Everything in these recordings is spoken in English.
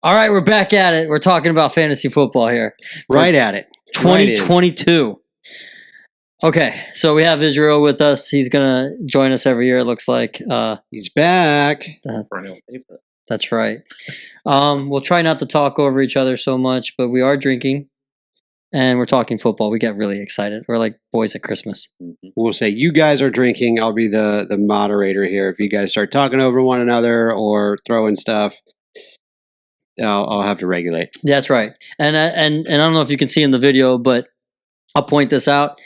All right, we're back at it. We're talking about fantasy football here. Right at it. 2022. Okay, so we have Israel with us. He's going to join us every year, it looks like. He's back. That's right. We'll try not to talk over each other so much, but we are drinking and we're talking football. We get really excited. We're like boys at Christmas. We'll say you guys are drinking. I'll be the moderator here. If you guys start talking over one another or throwing stuff, I'll have to regulate. That's right. And I don't know if you can see in the video, but I'll point this out.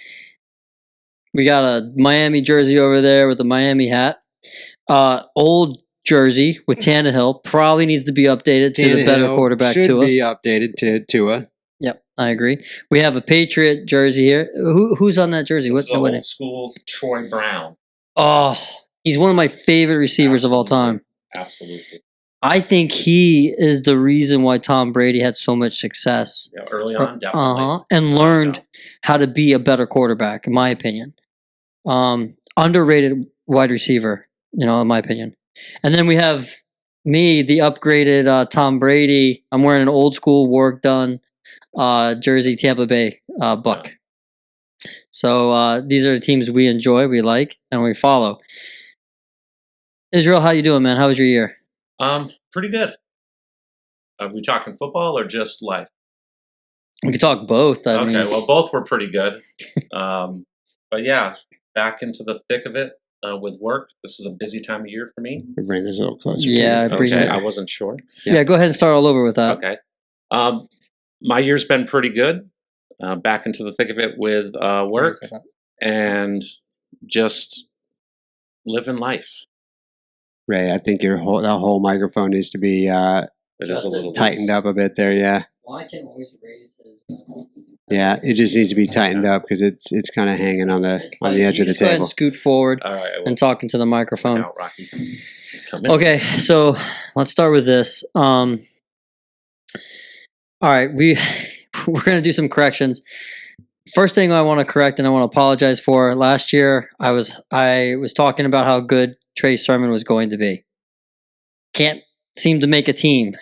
We got a Miami jersey over there with a Miami hat. Old jersey with Tannehill probably needs to be updated to the better quarterback should Tua. Be updated to Tua. Yep, I agree. We have a Patriot jersey here. Who's on that jersey? This is old school Troy Brown. Oh, he's one of my favorite receivers of all time. Absolutely. I think he is the reason why Tom Brady had so much success. Yeah, early on, definitely. And learned how to be a better quarterback, in my opinion. Underrated wide receiver, in my opinion. And then we have me, the upgraded Tom Brady. I'm wearing an old school work done jersey, Tampa Bay Buck. So these are the teams we enjoy, we like, and we follow. Israel, how you doing, man? How was your year? Pretty good. Are we talking football or just life? We could talk both. I mean, well, both were pretty good. But yeah, back into the thick of it with work. This is a busy time of year for me. Bring this a little closer. Yeah, I wasn't sure. Yeah, go ahead and start all over with that. Okay. My year's been pretty good. Back into the thick of it with work and just living life. Ray, I think that whole microphone needs to be it is a little tightened up a bit there. Yeah. Well, I can always raise his. Yeah, it just needs to be tightened up because it's kind of hanging on the edge of the table. Go ahead and scoot forward and talk into the microphone. Out, Rocky. Come in. Okay, so let's start with this. All right, we're going to do some corrections. First thing I want to correct and I want to apologize for. Last year, I was talking about how good Trey Sermon was going to be. Can't seem to make a team.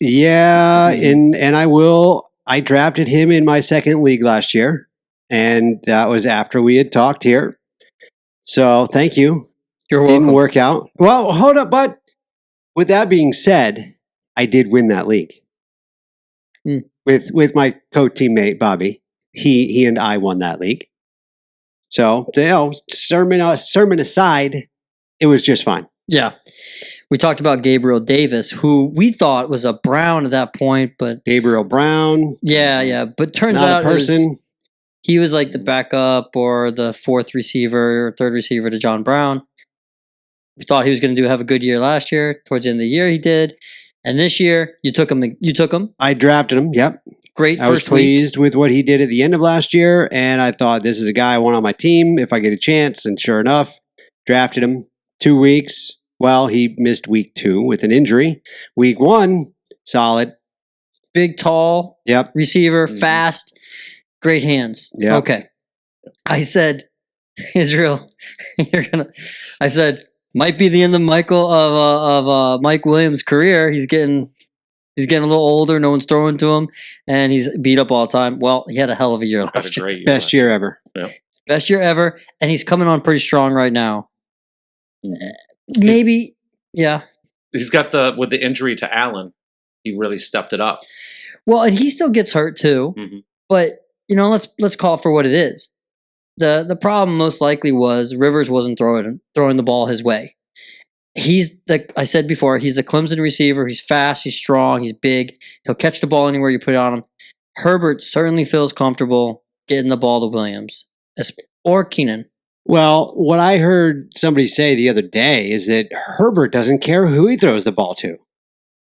Yeah, and I drafted him in my second league last year, and that was after we had talked here. So thank you. You're welcome. Didn't work out. Well, hold up, but with that being said, I did win that league with my co-teammate Bobby. He and I won that league. So sermon aside, it was just fine. Yeah. We talked about Gabriel Davis, who we thought was a Brown at that point, but Gabriel Brown. Yeah. But turns not out a person. He was like the backup or the fourth receiver or third receiver to John Brown. We thought he was going to have a good year last year. Towards the end of the year, he did. And this year, you took him. I drafted him. Yep. Great. I was pleased with what he did at the end of last year, and I thought this is a guy I want on my team if I get a chance. And sure enough, drafted him 2 weeks. Well, he missed week 2 with an injury. Week 1, solid. Big, tall. Yep. Receiver, fast, great hands. Yep. Okay. I said, Israel, I said, might be the end of Mike Williams' career. He's getting a little older. No one's throwing to him, and he's beat up all the time. Well, he had a hell of a year last year. Best year ever. Yeah. Best year ever, and he's coming on pretty strong right now. Maybe, yeah. He's got with the injury to Allen, he really stepped it up. Well, and he still gets hurt too. Mm-hmm. But let's call it for what it is. The problem most likely was Rivers wasn't throwing the ball his way. I said before, he's a Clemson receiver. He's fast, he's strong, he's big. He'll catch the ball anywhere you put it on him. Herbert certainly feels comfortable getting the ball to Williams or Keenan. Well, what I heard somebody say the other day is that Herbert doesn't care who he throws the ball to.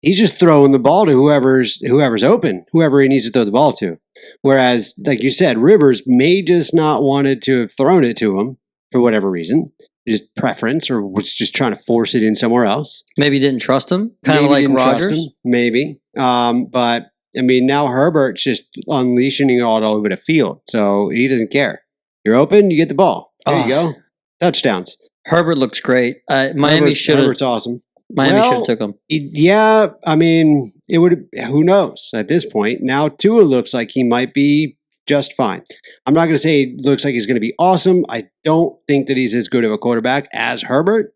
He's just throwing the ball to whoever's open, whoever he needs to throw the ball to. Whereas, like you said, Rivers may just not wanted to have thrown it to him for whatever reason. Just preference, or was just trying to force it in somewhere else. Maybe didn't trust him, kind of like Rodgers. Maybe, but I mean, now Herbert's just unleashing it all over the field, so he doesn't care. You're open, you get the ball. There you go, touchdowns. Herbert looks great. Miami should have. Herbert's awesome. Miami should have took him. Yeah, I mean, it would. Who knows at this point? Now Tua looks like he might be just fine. I'm not going to say he looks like he's going to be awesome. I don't think that he's as good of a quarterback as Herbert.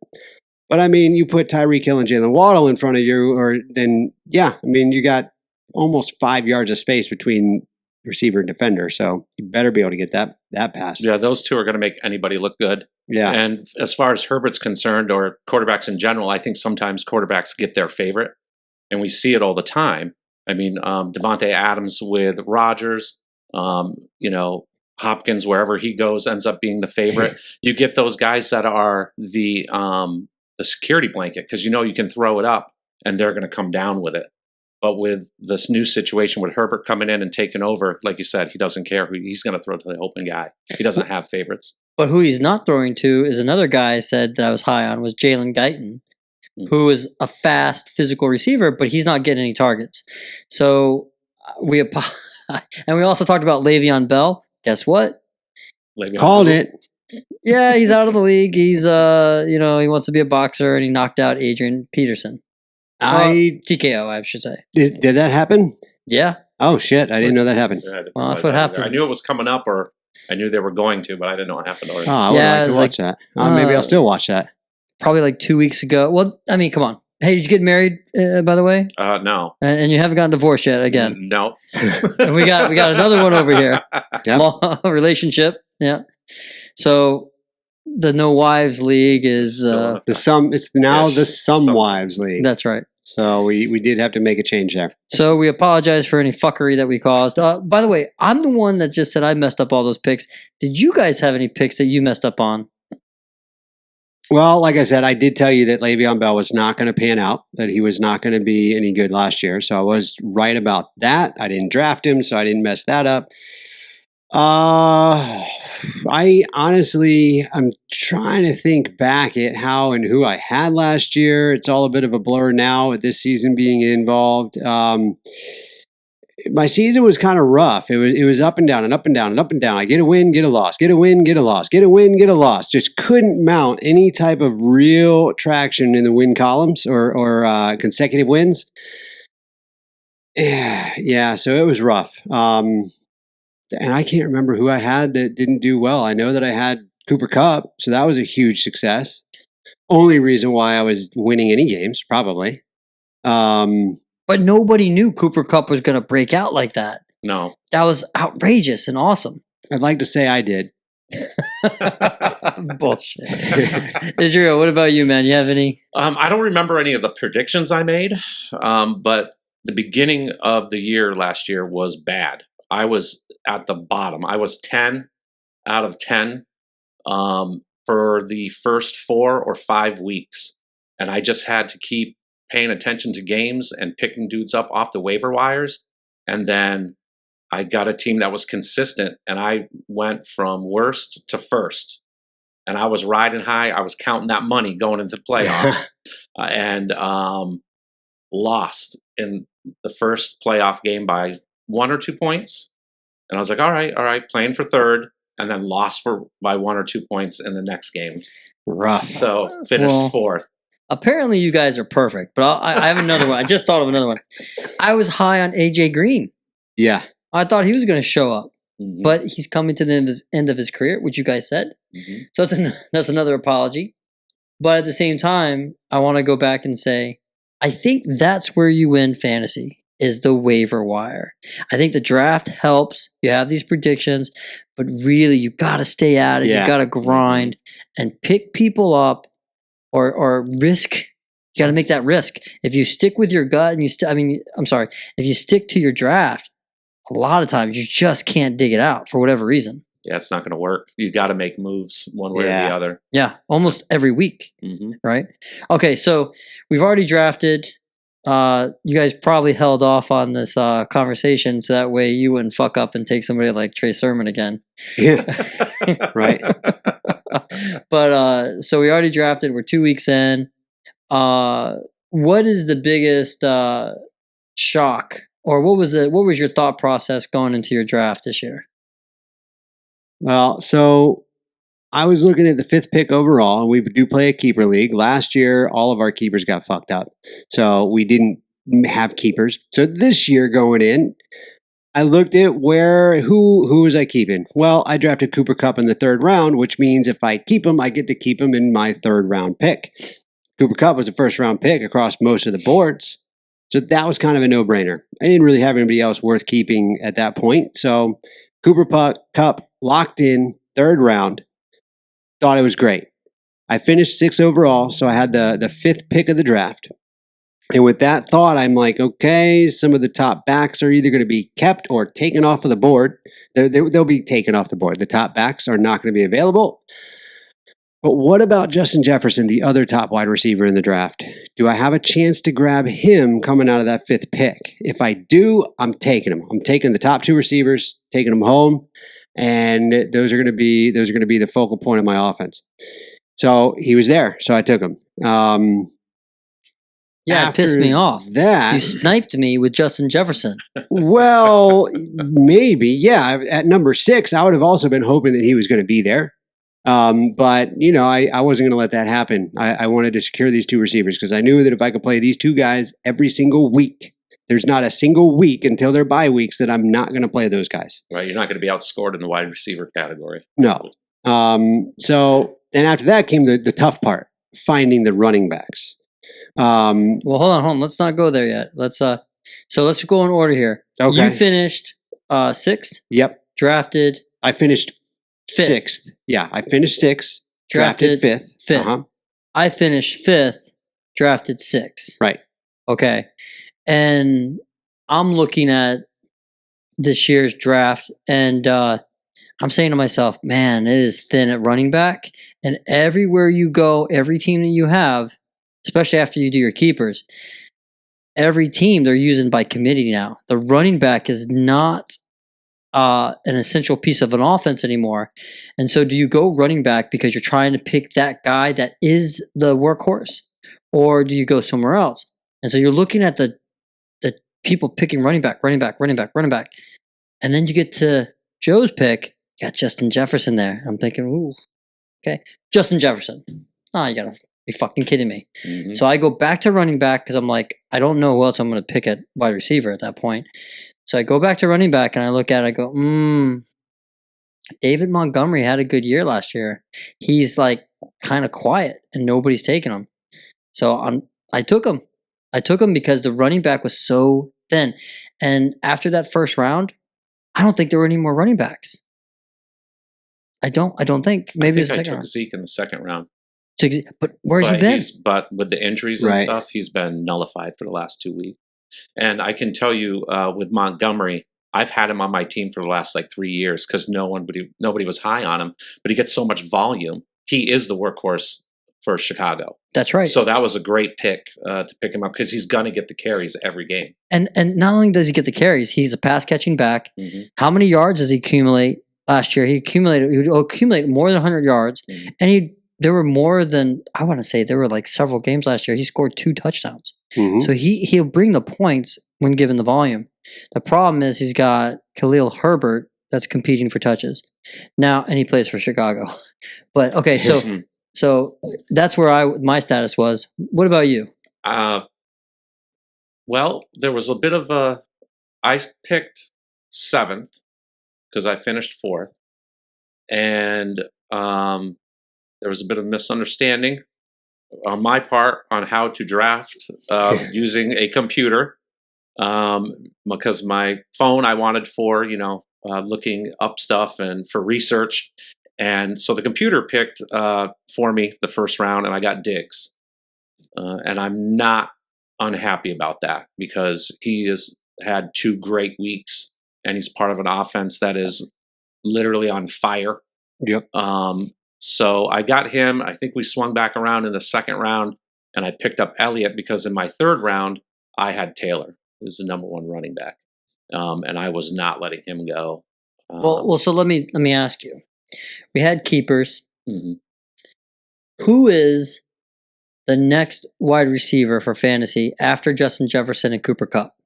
But I mean, you put Tyreek Hill and Jalen Waddle in front of you, I mean, you got almost 5 yards of space between receiver and defender. So you better be able to get that pass. Yeah, those two are going to make anybody look good. Yeah. And as far as Herbert's concerned, or quarterbacks in general, I think sometimes quarterbacks get their favorite. And we see it all the time. I mean, Devontae Adams with Rodgers, Hopkins, wherever he goes, ends up being the favorite. You get those guys that are the security blanket, because you can throw it up and they're going to come down with it. But with this new situation with Herbert coming in and taking over, like you said, he doesn't care. He's going to throw to the open guy. He doesn't have favorites. But who he's not throwing to is another guy I said that I was high on was Jalen Guyton, who is a fast physical receiver, but he's not getting any targets. So we also talked about Le'Veon Bell. Guess what? Called it. Yeah, he's out of the league. He's he wants to be a boxer, and he knocked out Adrian Peterson. TKO, I should say. Did that happen? Yeah. Oh shit! I didn't know that happened. Well, that's what happened. I knew it was coming up, or I knew they were going to, but I didn't know what happened already. Oh, I would like to watch that. Maybe I'll still watch that. Probably like 2 weeks ago. Well, I mean, come on. Hey, did you get married? By the way, no. And you haven't gotten divorced yet? Again, no. And we got another one over here. Yep. Long relationship. Yeah. So the No Wives League is It's now the Some Wives League. That's right. So we did have to make a change there. So we apologize for any fuckery that we caused. By the way, I'm the one that just said I messed up all those picks. Did you guys have any picks that you messed up on? Well, like I said, I did tell you that Le'Veon Bell was not going to pan out, that he was not going to be any good last year. So I was right about that. I didn't draft him, so I didn't mess that up. I honestly, I'm trying to think back at how and who I had last year. It's all a bit of a blur now with this season being involved. My season was kind of rough. It was up and down and up and down and up and down. I get a win, get a loss, get a win, get a loss, get a win, get a loss. Just couldn't mount any type of real traction in the win columns or consecutive wins. Yeah, so it was rough. And I can't remember who I had that didn't do well. I know that I had Cooper Kupp, so that was a huge success. Only reason why I was winning any games, probably. But nobody knew Cooper Kupp was going to break out like that. No. That was outrageous and awesome. I'd like to say I did. Bullshit. Israel, what about you, man? You have any? I don't remember any of the predictions I made, but the beginning of the year last year was bad. I was at the bottom. I was 10 out of 10 for the first 4 or 5 weeks. And I just had to keep paying attention to games and picking dudes up off the waiver wires. And then I got a team that was consistent, and I went from worst to first. And I was riding high. I was counting that money going into the playoffs and lost in the first playoff game by 1 or 2 points. And I was like, all right, playing for third, and then lost by 1 or 2 points in the next game. Rough. So finished fourth. Apparently you guys are perfect, but I have another one. I just thought of another one. I was high on AJ Green. Yeah. I thought he was going to show up, Mm-hmm. but he's coming to the end of his career, which you guys said. Mm-hmm. So that's another apology. But at the same time, I want to go back and say, I think that's where you win fantasy, is the waiver wire. I think the draft helps. You have these predictions, but really you got to stay at it. Yeah. You got to grind and pick people up or risk. You got to make that risk. If you stick with your gut and if you stick to your draft, a lot of times you just can't dig it out for whatever reason. Yeah, it's not going to work. You got to make moves one way or the other. Yeah, almost every week, Mm-hmm. right? Okay, so we've already drafted. You guys probably held off on this conversation so that way you wouldn't fuck up and take somebody like Trey Sermon again. Yeah. Right. But so we already drafted. We're 2 weeks in. What is the biggest shock, or what was your thought process going into your draft this year? Well, so I was looking at the 5th pick overall, and we do play a keeper league. Last year, all of our keepers got fucked up, so we didn't have keepers. So this year going in, I looked at who was I keeping? Well, I drafted Cooper Kupp in the 3rd round, which means if I keep him, I get to keep him in my 3rd round pick. Cooper Kupp was a 1st round pick across most of the boards. So that was kind of a no-brainer. I didn't really have anybody else worth keeping at that point. So Cooper Kupp locked in 3rd round. Thought it was great. I finished 6th overall, so I had the 5th pick of the draft. And with that thought, I'm like, okay, some of the top backs are either going to be kept or taken off of the board. They'll be taken off the board. The top backs are not going to be available. But what about Justin Jefferson, the other top wide receiver in the draft? Do I have a chance to grab him coming out of that 5th pick? If I do, I'm taking him. I'm taking the top 2 receivers, taking them home, and those are going to be the focal point of my offense. So he was there, so I took him. Yeah, it pissed me off. You sniped me with Justin Jefferson. Well, maybe. Yeah. At number 6, I would have also been hoping that he was going to be there. But, I wasn't going to let that happen. I wanted to secure these 2 receivers because I knew that if I could play these 2 guys every single week, there's not a single week until their bye weeks that I'm not going to play those guys. Right. You're not going to be outscored in the wide receiver category. No. So then after that came the tough part, finding the running backs. Well, hold on. Let's not go there yet. Let's go in order here. Okay. You finished 6th. Yep. Drafted. I finished 6th. Yeah, I finished 6th. Drafted 5th. 5th. Uh-huh. I finished 5th. Drafted 6th. Right. Okay. And I'm looking at this year's draft, and I'm saying to myself, man, it is thin at running back. And everywhere you go, every team that you have, especially after you do your keepers, every team they're using by committee now. The running back is not an essential piece of an offense anymore. And so do you go running back because you're trying to pick that guy that is the workhorse? Or do you go somewhere else? And so you're looking at the people picking running back. And then you get to Joe's pick, you got Justin Jefferson there. I'm thinking, ooh, okay. Justin Jefferson. Oh, you gotta be fucking kidding me. Mm-hmm. So I go back to running back because I'm like, I don't know who else I'm going to pick at wide receiver at that point. So I go back to running back and I look at it, I go, David Montgomery had a good year last year. He's like kind of quiet and nobody's taking him. So I took him. I took him because the running back was so thin. And after that 1st round, I don't think there were any more running backs. I don't think. Maybe I took Zeke in the 2nd round. But where's he been? But with the injuries and stuff, he's been nullified for the last 2 weeks. And I can tell you with Montgomery, I've had him on my team for the last 3 years because nobody was high on him. But he gets so much volume. He is the workhorse for Chicago. That's right. So that was a great pick to pick him up because he's going to get the carries every game. And not only does he get the carries, he's a pass catching back. Mm-hmm. How many yards does he accumulate last year? He would accumulate more than 100 yards. Mm-hmm. And there were more than, I want to say, there were several games last year. He scored 2 touchdowns. Mm-hmm. So he'll bring the points when given the volume. The problem is he's got Khalil Herbert that's competing for touches now, and he plays for Chicago. But okay, so that's where my status was. What about you? Well, there was a bit of I picked 7th because I finished 4th, and there was a bit of misunderstanding on my part on how to draft using a computer because my phone I wanted for looking up stuff and for research, and so the computer picked for me the 1st round, and I got Diggs, and I'm not unhappy about that because he has had 2 great weeks, and he's part of an offense that is literally on fire. Yep. So I got him. I think we swung back around in the 2nd round, and I picked up Elliott because in my 3rd round, I had Taylor, who's the number 1 running back, and I was not letting him go. Well, so let me ask you. We had keepers. Mm-hmm. Who is the next wide receiver for fantasy after Justin Jefferson and Cooper Kupp?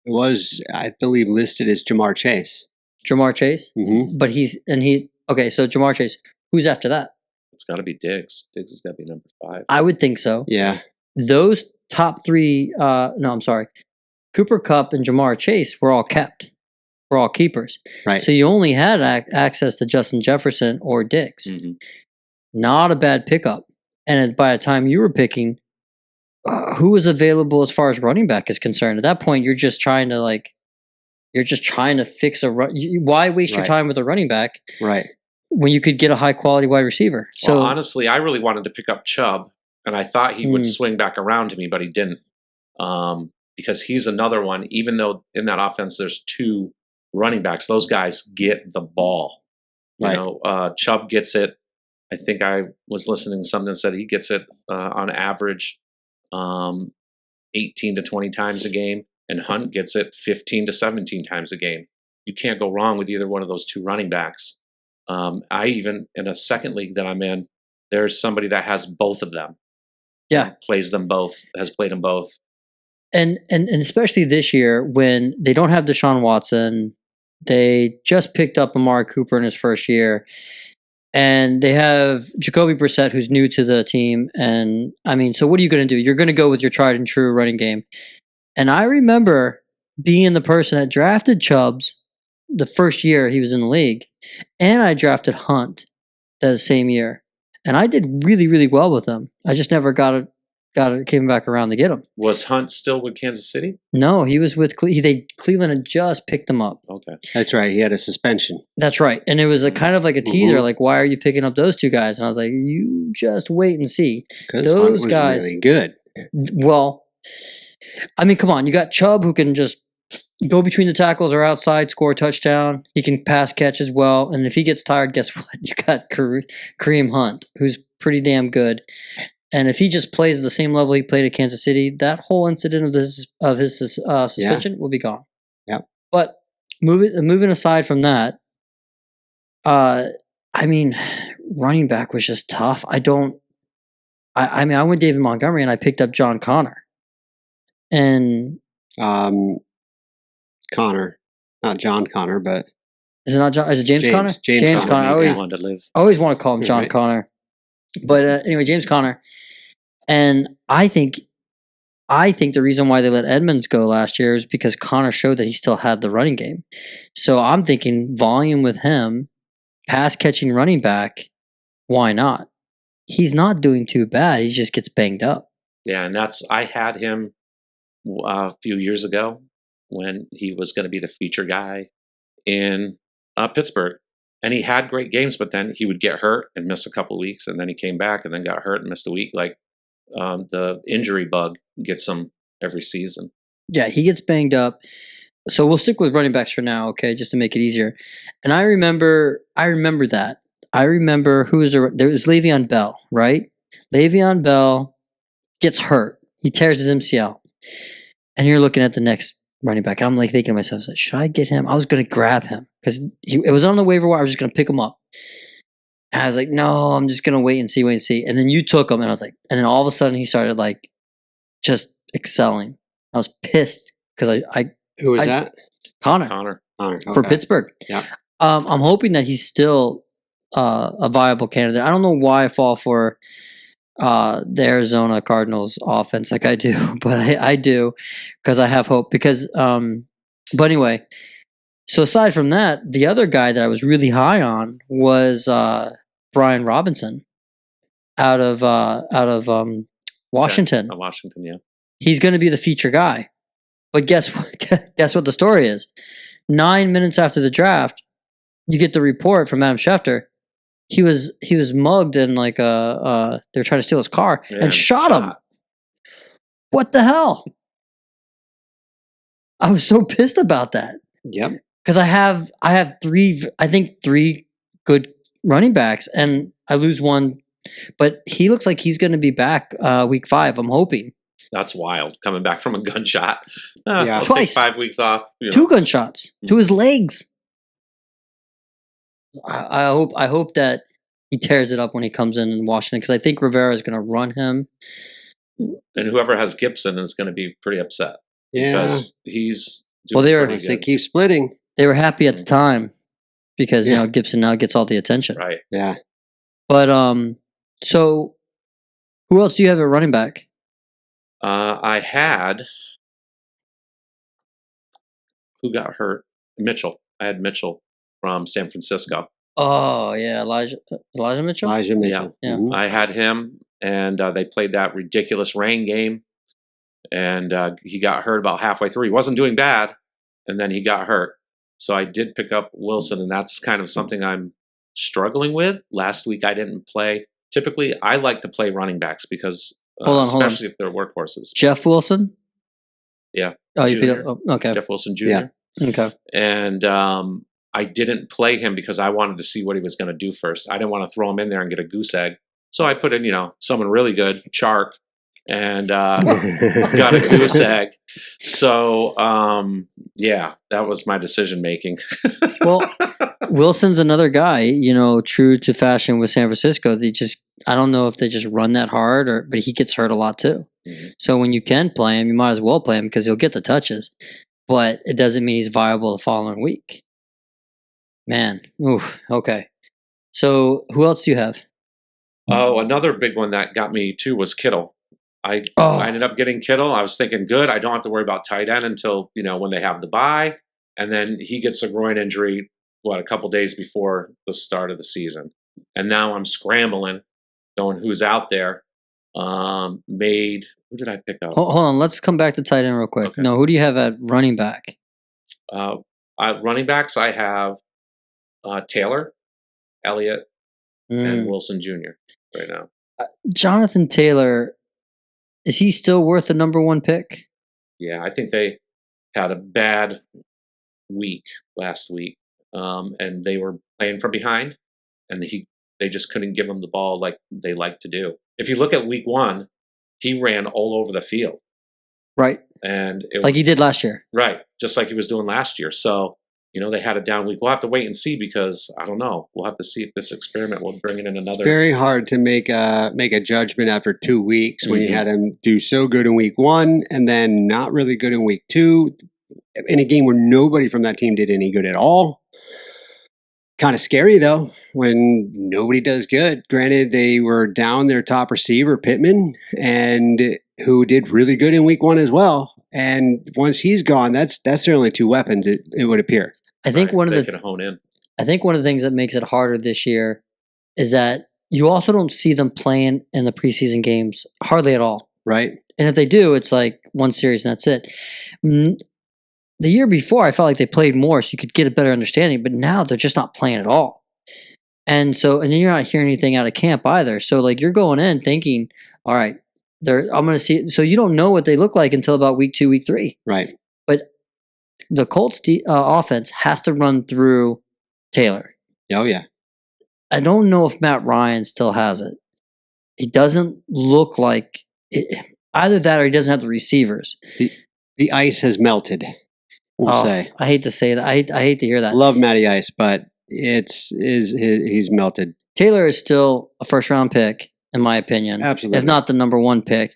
It was, I believe, listed as Jamar Chase. Jamar Chase? Mm-hmm. But Okay, so Jamar Chase. Who's after that? It's got to be Diggs. Diggs has got to be number 5. I would think so. Yeah. Those top 3, no, I'm sorry. Cooper Kupp and Jamar Chase were all kept. Were all keepers. Right. So you only had access to Justin Jefferson or Diggs. Mm-hmm. Not a bad pickup. And by the time you were picking, who was available as far as running back is concerned? At that point, you're just trying to fix a run. Why waste your time with a running back? Right. When you could get a high quality wide receiver. So well, honestly, I really wanted to pick up Chubb, and I thought he would swing back around to me, but he didn't. Because he's another one, even though in that offense there's 2 running backs, those guys get the ball. You know, Chubb gets it. I think I was listening to something that said he gets it on average 18 to 20 times a game, and Hunt gets it 15 to 17 times a game. You can't go wrong with either one of those 2 running backs. I even, in a second league that I'm in, there's somebody that has both of them. Yeah. Plays them both, has played them both. And especially this year when they don't have Deshaun Watson, they just picked up Amari Cooper in his first year, and they have Jacoby Brissett, who's new to the team. And I mean, so what are you going to do? You're going to go with your tried and true running game. And I remember being the person that drafted Chubbs the first year he was in the league, and I drafted Hunt that same year, and I did really, really well with him. I just never came back around to get him. Was Hunt still with Kansas City? No, he was with Cleveland had just picked him up. Okay, that's right. He had a suspension. That's right, and it was a kind of like a teaser, like, why are you picking up those 2 guys? And I was like, you just wait and see. Because Hunt was guys really good. Well, I mean, come on, you got Chubb who can just go between the tackles or outside, score a touchdown. He can pass catch as well. And if he gets tired, guess what? You got Kareem Hunt, who's pretty damn good. And if he just plays at the same level he played at Kansas City, that whole incident of his suspension will be gone. Yeah. But moving aside from that, I mean, running back was just tough. I went David Montgomery and I picked up John Connor. And Connor, not John Connor, but is it not John? Is it James Connor? James Connor. I always want to call him John Connor, but anyway, James Connor. And I think the reason why they let Edmonds go last year is because Connor showed that he still had the running game. So I'm thinking volume with him, pass catching running back. Why not? He's not doing too bad. He just gets banged up. Yeah, and I had him a few years ago when he was going to be the feature guy in Pittsburgh. And he had great games, but then he would get hurt and miss a couple of weeks, and then he came back and then got hurt and missed a week. Like the injury bug gets him every season. Yeah, he gets banged up. So we'll stick with running backs for now, okay, just to make it easier. And I remember that. I remember there was Le'Veon Bell, right? Le'Veon Bell gets hurt. He tears his MCL. And you're looking at the next running back. And I'm like thinking to myself, should I get him? I was going to grab him because it was on the waiver wire. I was just going to pick him up. And I was like, no, I'm just going to wait and see. And then you took him, and I was like, and then all of a sudden he started like just excelling. I was pissed because Who was that? Connor. Okay. For Pittsburgh. Yeah. I'm hoping that he's still a viable candidate. I don't know why I fall for the Arizona Cardinals offense like I do, but I do because I have hope. Because, but anyway, so aside from that, the other guy that I was really high on was Brian Robinson out of Washington. Okay. Washington, yeah. He's going to be the feature guy. But guess what? Guess what the story is? 9 minutes after the draft, you get the report from Adam Schefter. He was mugged and like they were trying to steal his car and shot him. What the hell? I was so pissed about that. Yep. Because I have three good running backs and I lose one, but he looks like he's going to be back week 5. I'm hoping. That's wild. Coming back from a gunshot. Twice. Take 5 weeks off. 2 gunshots to his legs. I hope that he tears it up when he comes in Washington because I think Rivera is going to run him. And whoever has Gibson is going to be pretty upset. Yeah. Because he's doing they keep splitting. They were happy at the time. because Gibson now gets all the attention. Right. Yeah. But so who else do you have at running back? I had who got hurt? Mitchell. I had Mitchell from San Francisco. Oh yeah, Elijah Mitchell. Elijah Mitchell. Yeah. Mm-hmm. I had him, and they played that ridiculous rain game, and he got hurt about halfway through. He wasn't doing bad, and then he got hurt. So I did pick up Wilson, and that's kind of something I'm struggling with. Last week I didn't play. Typically, I like to play running backs because, especially if they're workhorses. Jeff Wilson. Yeah. Oh, you picked up. Okay. Jeff Wilson Jr. Yeah. Okay. And I didn't play him because I wanted to see what he was going to do first. I didn't want to throw him in there and get a goose egg. So I put in, someone really good, Chark, and got a goose egg. So, that was my decision making. Well, Wilson's another guy, true to fashion with San Francisco. I don't know if they just run that hard, but he gets hurt a lot too. Mm-hmm. So when you can play him, you might as well play him because he'll get the touches. But it doesn't mean he's viable the following week. Man, okay. So who else do you have? Oh, another big one that got me too was Kittle. I ended up getting Kittle. I was thinking, good, I don't have to worry about tight end until, when they have the bye. And then he gets a groin injury, a couple days before the start of the season. And now I'm scrambling, going who's out there. Who did I pick up? Hold on, let's come back to tight end real quick. Okay. No, who do you have at running back? Running backs, I have Taylor, Elliott, and Wilson Jr. right now. Jonathan Taylor, is he still worth the number one pick? Yeah, I think they had a bad week last week, and they were playing from behind, and they just couldn't give him the ball like they like to do. If you look at week 1, he ran all over the field. Right. And like he did last year. Right. Just like he was doing last year. So, they had a down week. We'll have to wait and see because I don't know. We'll have to see if this experiment will bring in another. Very hard to make a judgment after 2 weeks when you had him do so good in week 1 and then not really good in week 2 in a game where nobody from that team did any good at all. Kind of scary though when nobody does good. Granted, they were down their top receiver Pittman, and who did really good in week 1 as well. And once he's gone, that's their only 2 weapons. It would appear. I think they can hone in. I think one of the things that makes it harder this year is that you also don't see them playing in the preseason games hardly at all. Right. And if they do, it's like one series and that's it. The year before, I felt like they played more so you could get a better understanding, but now they're just not playing at all. And then you're not hearing anything out of camp either. So like you're going in thinking, all right, I'm going to see it. So you don't know what they look like until about week 2, week 3. Right. But the Colts offense has to run through Taylor. Oh, yeah. I don't know if Matt Ryan still has it. He doesn't look like it, either that or he doesn't have the receivers. The ice has melted, we'll say. I hate to say that. I hate to hear that. Love Matty Ice, but he's melted. Taylor is still a first-round pick, in my opinion. Absolutely. If not the number 1 pick.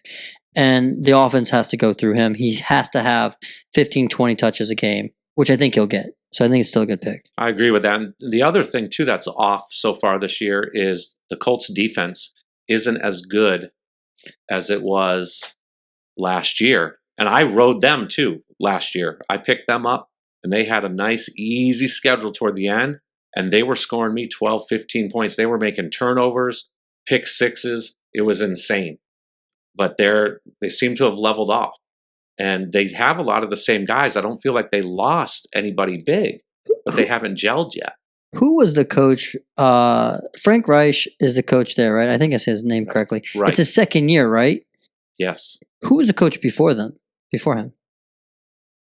And the offense has to go through him. He has to have 15, 20 touches a game, which I think he'll get. So I think it's still a good pick. I agree with that. And the other thing, too, that's off so far this year is the Colts defense isn't as good as it was last year. And I rode them, too, last year. I picked them up, and they had a nice, easy schedule toward the end. And they were scoring me 12, 15 points. They were making turnovers, pick sixes. It was insane. But they seem to have leveled off. And they have a lot of the same guys. I don't feel like they lost anybody big, but they haven't gelled yet. Who was the coach? Frank Reich is the coach there, right? I think I said his name correctly. Right. It's his second year, right? Yes. Who was the coach before him?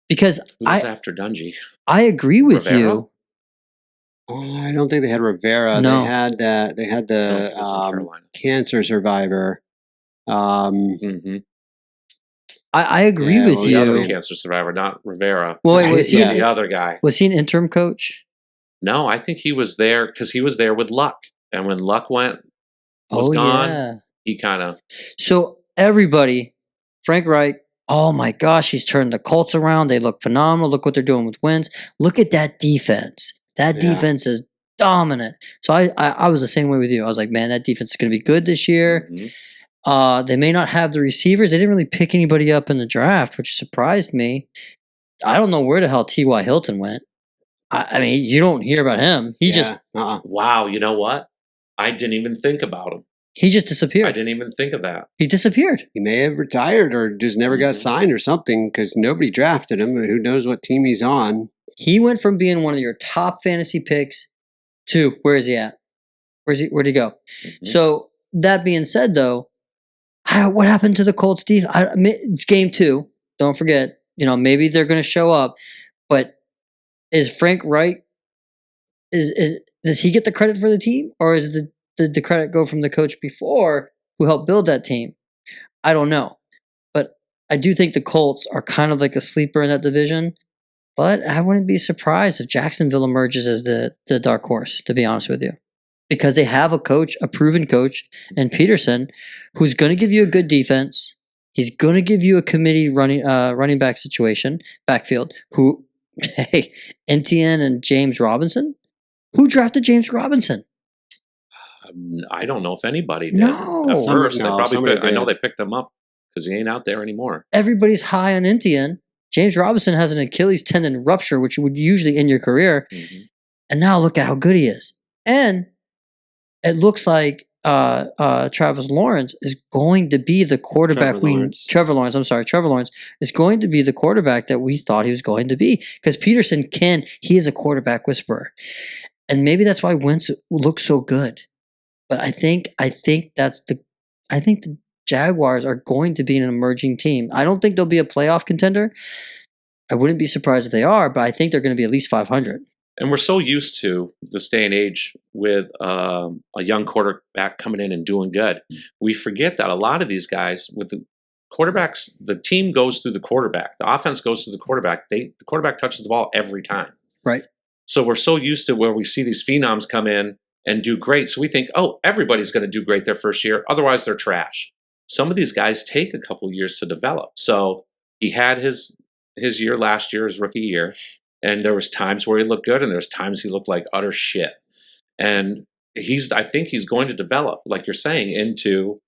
Because Who was after Dungy? I agree with Rivera? You. I don't think they had Rivera. No. They had the cancer survivor. I agree with you. The other cancer survivor, not Rivera. Well, wait, was he the other guy? Was he an interim coach? No, I think he was there because he was there with Luck, and when Luck was gone, he kind of. So everybody, Frank Reich. Oh my gosh, he's turned the Colts around. They look phenomenal. Look what they're doing with wins. Look at that defense. That defense is dominant. So I was the same way with you. I was like, man, that defense is going to be good this year. Mm-hmm. They may not have the receivers. They didn't really pick anybody up in the draft, which surprised me. I don't know where the hell T.Y. Hilton went. I mean, you don't hear about him. He just... Wow, you know what? I didn't even think about him. He just disappeared. I didn't even think of that. He disappeared. He may have retired or just never got signed or something because nobody drafted him. Who knows what team he's on? He went from being one of your top fantasy picks to where is he at? Where'd he go? Mm-hmm. So that being said, though, what happened to the Colts defense? It's game 2. Don't forget. Maybe they're going to show up, but is Frank Reich? Does he get the credit for the team, or is the credit go from the coach before who helped build that team? I don't know, but I do think the Colts are kind of like a sleeper in that division. But I wouldn't be surprised if Jacksonville emerges as the dark horse, to be honest with you, because they have a proven coach, in Peterson, who's going to give you a good defense. He's going to give you a committee running back backfield. Etienne and James Robinson. Who drafted James Robinson? I don't know if anybody did. No. At first, I know they picked him up because he ain't out there anymore. Everybody's high on Etienne. James Robinson has an Achilles tendon rupture, which would usually end your career. Mm-hmm. And now look at how good he is. And it looks like Trevor Lawrence is going to be the quarterback. Trevor Lawrence is going to be the quarterback that we thought he was going to be, because Peterson he is a quarterback whisperer. And maybe that's why Wentz looks so good. But I think the Jaguars are going to be an emerging team. I don't think they'll be a playoff contender. I wouldn't be surprised if they are, but I think they're going to be at least 500. And we're so used to this day and age with a young quarterback coming in and doing good. We forget that a lot of these guys, with the quarterbacks, the team goes through the quarterback. The offense goes through the quarterback. The quarterback touches the ball every time. Right. So we're so used to where we see these phenoms come in and do great. So we think, everybody's going to do great their first year. Otherwise, they're trash. Some of these guys take a couple years to develop. So he had his year last year, his rookie year. And there was times where he looked good, and there's times he looked like utter shit. And I think he's going to develop, like you're saying, into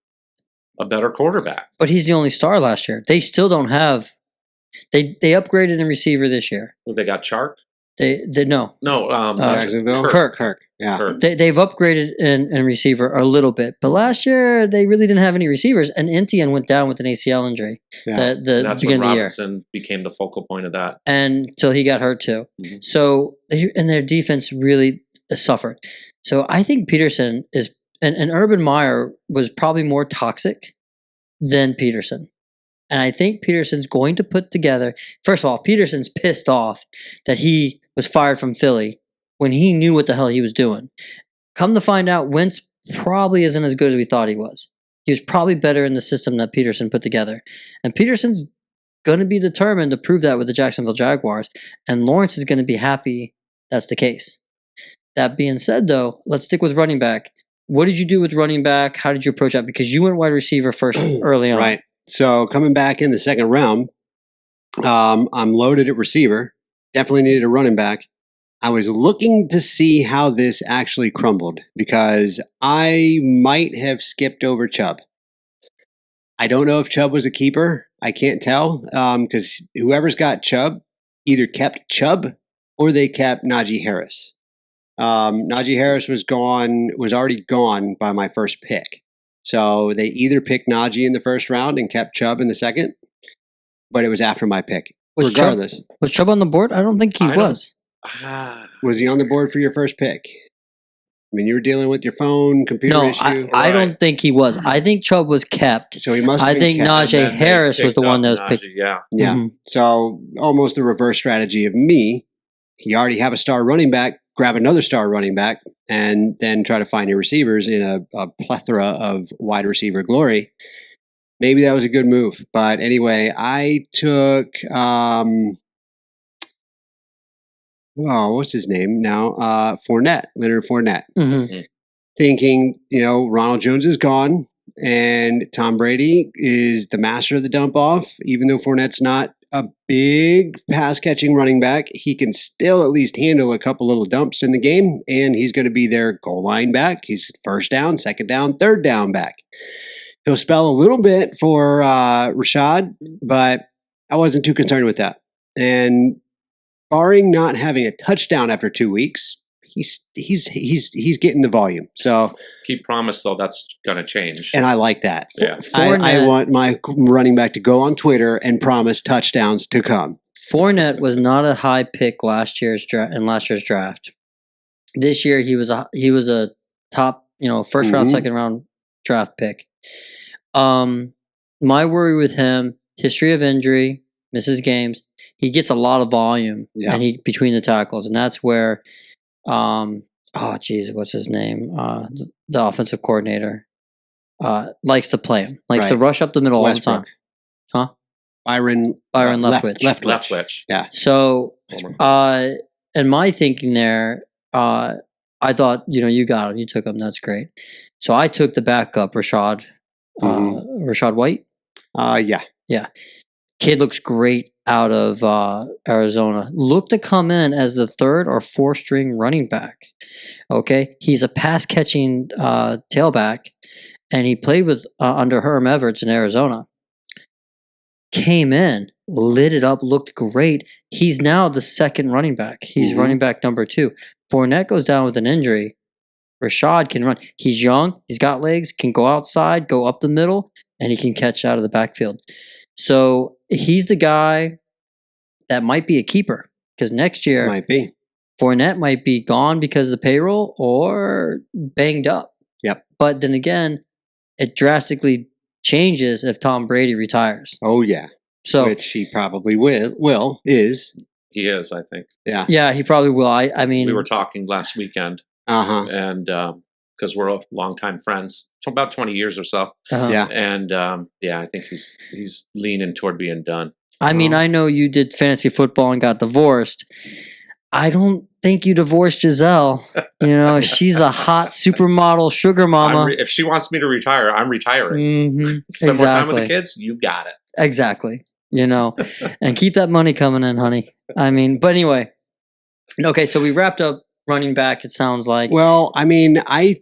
a better quarterback. But he's the only star last year. They still don't have. They upgraded a receiver this year. Well, they got Chark. No. Jacksonville. Kirk. Yeah. Kirk. They've upgraded in receiver a little bit, but last year they really didn't have any receivers, and Etienne went down with an ACL injury. Yeah. That's when Robinson became the focal point of that, and until he got hurt too. Mm-hmm. So their defense really suffered. So I think Peterson is, and Urban Meyer was probably more toxic than Peterson. And I think Peterson's going to put together. First of all, Peterson's pissed off that he was fired from Philly when he knew what the hell he was doing. Come to find out, Wentz probably isn't as good as we thought he was. He was probably better in the system that Peterson put together. And Peterson's going to be determined to prove that with the Jacksonville Jaguars. And Lawrence is going to be happy that's the case. That being said, though, let's stick with running back. What did you do with running back? How did you approach that? Because you went wide receiver first early on. Right. So coming back in the second round, I'm loaded at receiver. Definitely needed a running back. I was looking to see how this actually crumbled because I might have skipped over Chubb. I don't know if Chubb was a keeper. I can't tell because whoever's got Chubb either kept Chubb or they kept Najee Harris. Najee Harris was already gone by my first pick. So they either picked Najee in the first round and kept Chubb in the second, but it was after my pick. Regardless. Was Chubb on the board? I don't think he was. Was he on the board for your first pick? I mean, you were dealing with your phone, computer issue. I don't think he was. I think Chubb was kept. So he must have I think Najee Harris was the one that was picked. Yeah. Mm-hmm. So almost the reverse strategy of me. You already have a star running back, grab another star running back, and then try to find your receivers in a plethora of wide receiver glory. Maybe that was a good move. But anyway, I took, what's his name now? Leonard Fournette. Mm-hmm. Thinking, Ronald Jones is gone and Tom Brady is the master of the dump off, even though Fournette's not a big pass-catching running back. He can still at least handle a couple little dumps in the game, and he's going to be their goal line back. He's first down, second down, third down back. He'll spell a little bit for Rashad, but I wasn't too concerned with that. And barring not having a touchdown after 2 weeks, he's getting the volume. So he promised, though, that's going to change. And I like that. Yeah. I want my running back to go on Twitter and promise touchdowns to come. Fournette was not a high pick in last year's draft. This year he was a top, first round, second round draft pick. My worry with him, history of injury, misses games. He gets a lot of volume and between the tackles, and that's where what's his name? The offensive coordinator likes to play him. Likes to rush up the middle all the time. Huh? Byron Leftwich. Leftwich. Yeah. So and my thinking there, I thought, you got him, you took him, that's great. So I took the backup, Rashad White. Yeah. Kid looks great out of Arizona. Look to come in as the third or fourth string running back. Okay, he's a pass catching tailback, and he played with under Herm Edwards in Arizona. Came in, lit it up, looked great. He's now the second running back. He's running back number 2. Fournette goes down with an injury. Rashad can run. He's young. He's got legs. Can go outside, go up the middle, and he can catch out of the backfield. So he's the guy that might be a keeper because next year Fournette might be gone because of the payroll or banged up. Yep. But then again, it drastically changes if Tom Brady retires. Oh yeah. So which he probably is. He is, I think. Yeah. Yeah, he probably will. I mean, we were talking last weekend. And because we're longtime friends for about 20 years or so. Yeah. And I think he's leaning toward being done. I mean, I know you did fantasy football and got divorced. I don't think you divorced Giselle. She's a hot supermodel sugar mama. If she wants me to retire, I'm retiring. Mm-hmm. Spend more time with the kids. You got it. Exactly. And keep that money coming in, honey. I mean, but anyway. Okay, so we wrapped up running back, it sounds like. Well, I mean, I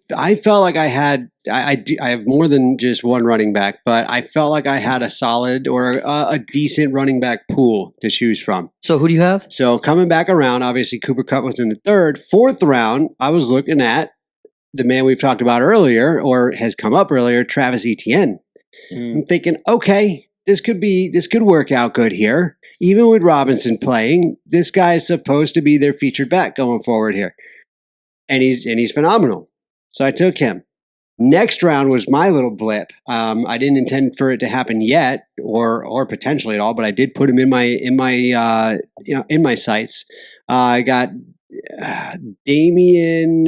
felt like I have more than just one running back, but I felt like I had a solid or a decent running back pool to choose from. So who do you have? So coming back around, obviously Cooper Kupp was in the third. Fourth round, I was looking at the man we've talked about earlier, or has come up earlier, Travis Etienne. I'm thinking, okay, this could work out good here. Even with Robinson playing, this guy is supposed to be their featured back going forward here. And he's phenomenal. So I took him. Next round was my little blip. I didn't intend for it to happen yet or potentially at all, but I did put him in my sights. I got Damian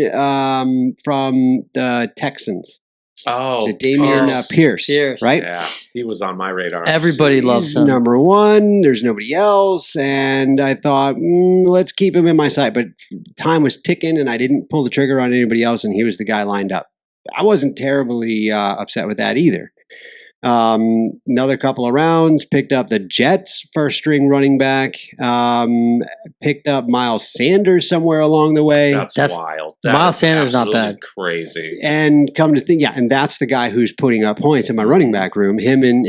from the Texans. Oh, Damian Pierce, right? Yeah, he was on my radar. Everybody loves him. Number 1. There's nobody else, and I thought, let's keep him in my sight. But time was ticking, and I didn't pull the trigger on anybody else, and he was the guy lined up. I wasn't terribly upset with that either. Another couple of rounds, picked up the Jets first string running back, picked up Miles Sanders somewhere along the way. That's wild. Miles Sanders not bad. Crazy. And come to think, and that's the guy who's putting up points in my running back room. Him and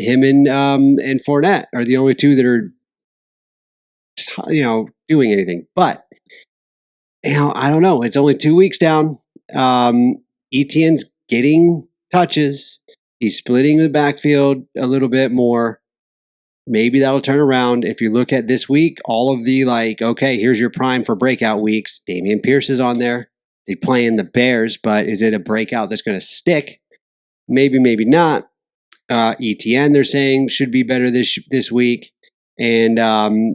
Fournette are the only two that are doing anything. But I don't know. It's only 2 weeks down. Etienne's getting touches. He's splitting the backfield a little bit more. Maybe that'll turn around. If you look at this week, all of the okay, here's your prime for breakout weeks. Damian Pierce is on there. They're playing the Bears, but is it a breakout that's going to stick? Maybe, maybe not. Etienne, they're saying, should be better this week. And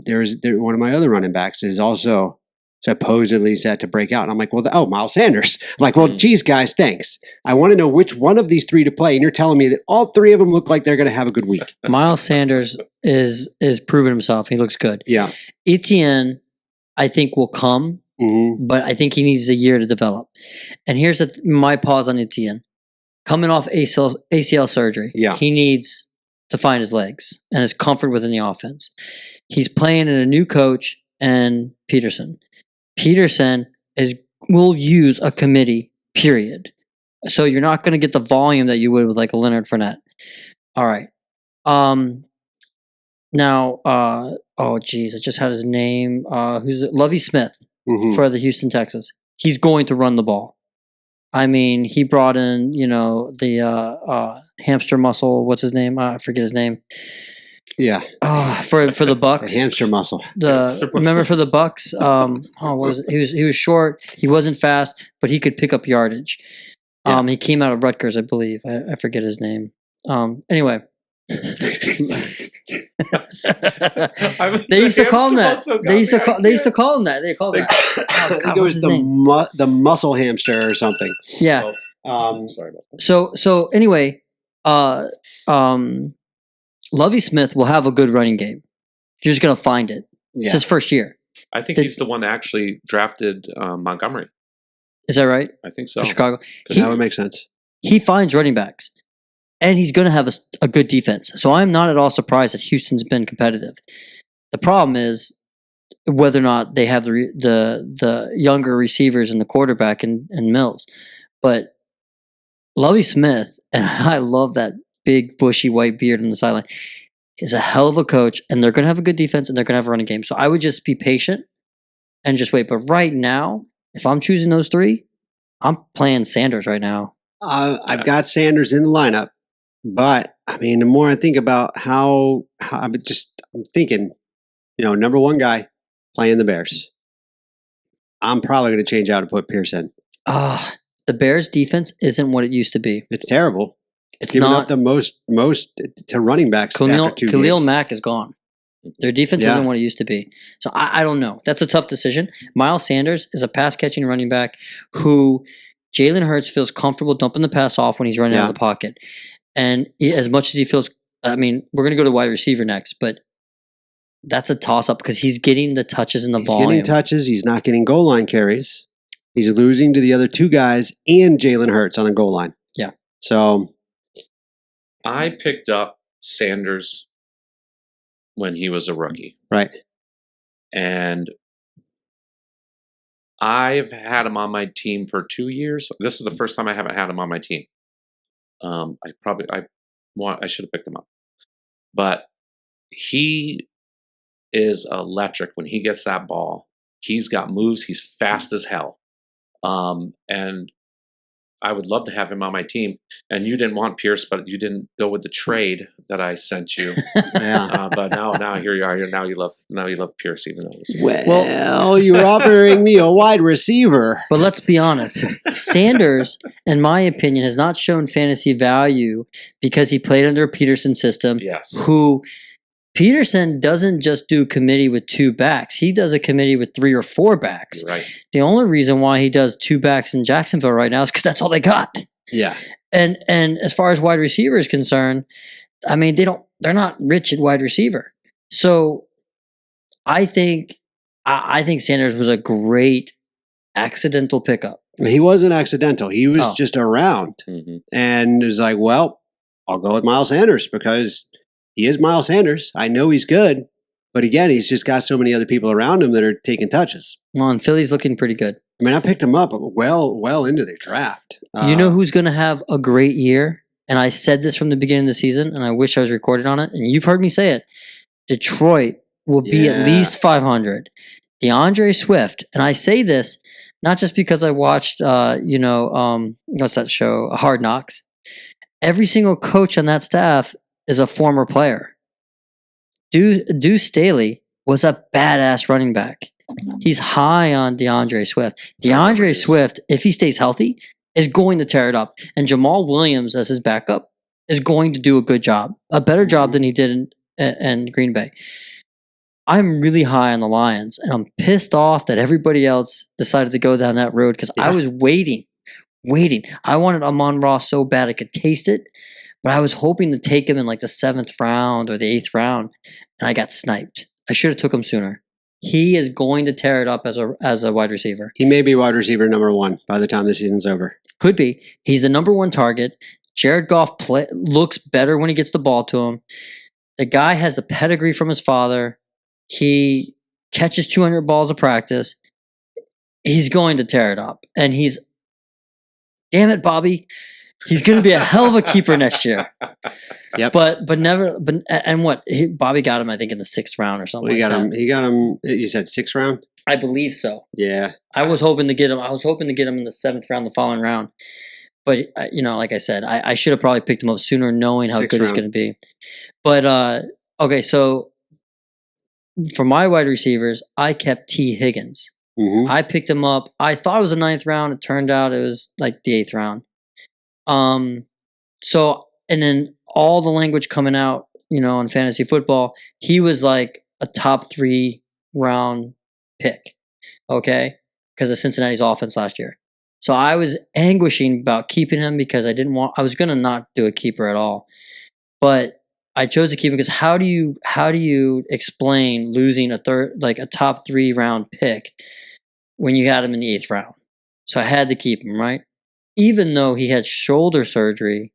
there's one of my other running backs is also supposedly set to break out. And I'm like, Miles Sanders. I'm like, well, geez, guys, thanks. I want to know which one of these 3 to play. And you're telling me that all 3 of them look like they're going to have a good week. Miles Sanders is proven himself. He looks good. Yeah. Etienne, I think, will come, but I think he needs a year to develop. And here's my pause on Etienne. Coming off ACL surgery, he needs to find his legs and his comfort within the offense. He's playing in a new coach and Peterson. Peterson will use a committee, period. So you're not going to get the volume that you would with like a Leonard Fournette. All right. Now, oh geez, I just had his name. Who's it? Lovey Smith for the Houston Texans. He's going to run the ball. I mean, he brought in, the hamster muscle. What's his name? I forget his name. Yeah. For the Bucks. The hamster muscle. Remember for the Bucks? What was it? He was short. He wasn't fast, but he could pick up yardage. Yeah. He came out of Rutgers, I believe. I forget his name. Anyway. They used to call him that. They used to call him that. They called him that. I think it was the muscle hamster or something. Yeah. Sorry about that. So anyway, Lovey Smith will have a good running game. You're just gonna find it. Yeah. It's his first year. I think he's the one that actually drafted Montgomery. Is that right? I think so. For Chicago. That would make sense. He finds running backs. And he's going to have a good defense. So I'm not at all surprised that Houston's been competitive. The problem is whether or not they have the younger receivers and the quarterback and Mills. But Lovey Smith, and I love that big bushy white beard on the sideline, is a hell of a coach. And they're going to have a good defense and they're going to have a running game. So I would just be patient and just wait. But right now, if I'm choosing those three, I'm playing Sanders right now. I've got Sanders in the lineup. But I mean, the more I think about how I'm thinking, number one guy playing the Bears. I'm probably going to change out and put Pierce in. The Bears' defense isn't what it used to be. It's terrible. It's giving not up the most to running backs. Khalil Mack is gone. Their defense isn't what it used to be. So I don't know. That's a tough decision. Miles Sanders is a pass-catching running back who Jalen Hurts feels comfortable dumping the pass off when he's running out of the pocket. And as much as he feels, we're going to go to wide receiver next, but that's a toss-up because he's getting the touches in the volume. He's getting touches. He's not getting goal line carries. He's losing to the other two guys and Jalen Hurts on the goal line. Yeah. So I picked up Sanders when he was a rookie. Right. And I've had him on my team for 2 years. This is the first time I haven't had him on my team. I should have picked him up, but he is electric when he gets that ball. He's got moves. He's fast as hell. And I would love to have him on my team. And you didn't want Pierce, but you didn't go with the trade that I sent you. But now here you are. Now you love Pierce, even though it was well, you're offering me a wide receiver. But let's be honest. Sanders, in my opinion, has not shown fantasy value because he played under a Peterson system. Yes. Who Peterson doesn't just do committee with two backs. He does a committee with 3 or 4 backs. You're right. The only reason why he does 2 backs in Jacksonville right now is because that's all they got. Yeah. And as far as wide receiver is concerned, I mean, they're not rich at wide receiver. So I think Sanders was a great accidental pickup. He wasn't accidental. He was just around. Mm-hmm. And it was like, well, I'll go with Miles Sanders because he is Miles Sanders. I know he's good. But again, he's just got so many other people around him that are taking touches. Well, and Philly's looking pretty good. I mean, I picked him up well into their draft. You know who's going to have a great year? And I said this from the beginning of the season, and I wish I was recorded on it. And you've heard me say it. Detroit will be at least 500. Deandre Swift. And I say this not just because I watched, what's that show? Hard Knocks. Every single coach on that staff is a former player. Deuce Staley was a badass running back. He's high on DeAndre Swift. DeAndre Swift, if he stays healthy, is going to tear it up. And Jamal Williams as his backup is going to do a good job. A better job than he did in Green Bay. I'm really high on the Lions, and I'm pissed off that everybody else decided to go down that road because I was waiting. I wanted Amon-Ra so bad I could taste it, but I was hoping to take him in like the 7th round or the 8th round, and I got sniped. I should have took him sooner. He is going to tear it up as a wide receiver. He may be wide receiver number 1 by the time the season's over. Could be. He's the number 1 target. Jared Goff looks better when he gets the ball to him. The guy has the pedigree from his father. He catches 200 balls of practice. He's going to tear it up. And damn it, Bobby. He's going to be a hell of a keeper next year. Yep. Bobby got him, I think, in the 6th round or something. He got him. You said 6th round? I believe so. Yeah. I was hoping to get him in the 7th round, the following round. But, like I said, I should have probably picked him up sooner knowing how good he's going to be. But, okay, so for my wide receivers, I kept T. Higgins. Mm-hmm. I picked him up. I thought it was the 9th round. It turned out it was like the 8th round. So, and then all the language coming out, in fantasy football, he was like a top 3 round pick. Okay. Because of Cincinnati's offense last year. So I was anguishing about keeping him because I was going to not do a keeper at all. But I chose to keep him because how do you explain losing a top 3 round pick when you had him in the 8th round? So I had to keep him, right? Even though he had shoulder surgery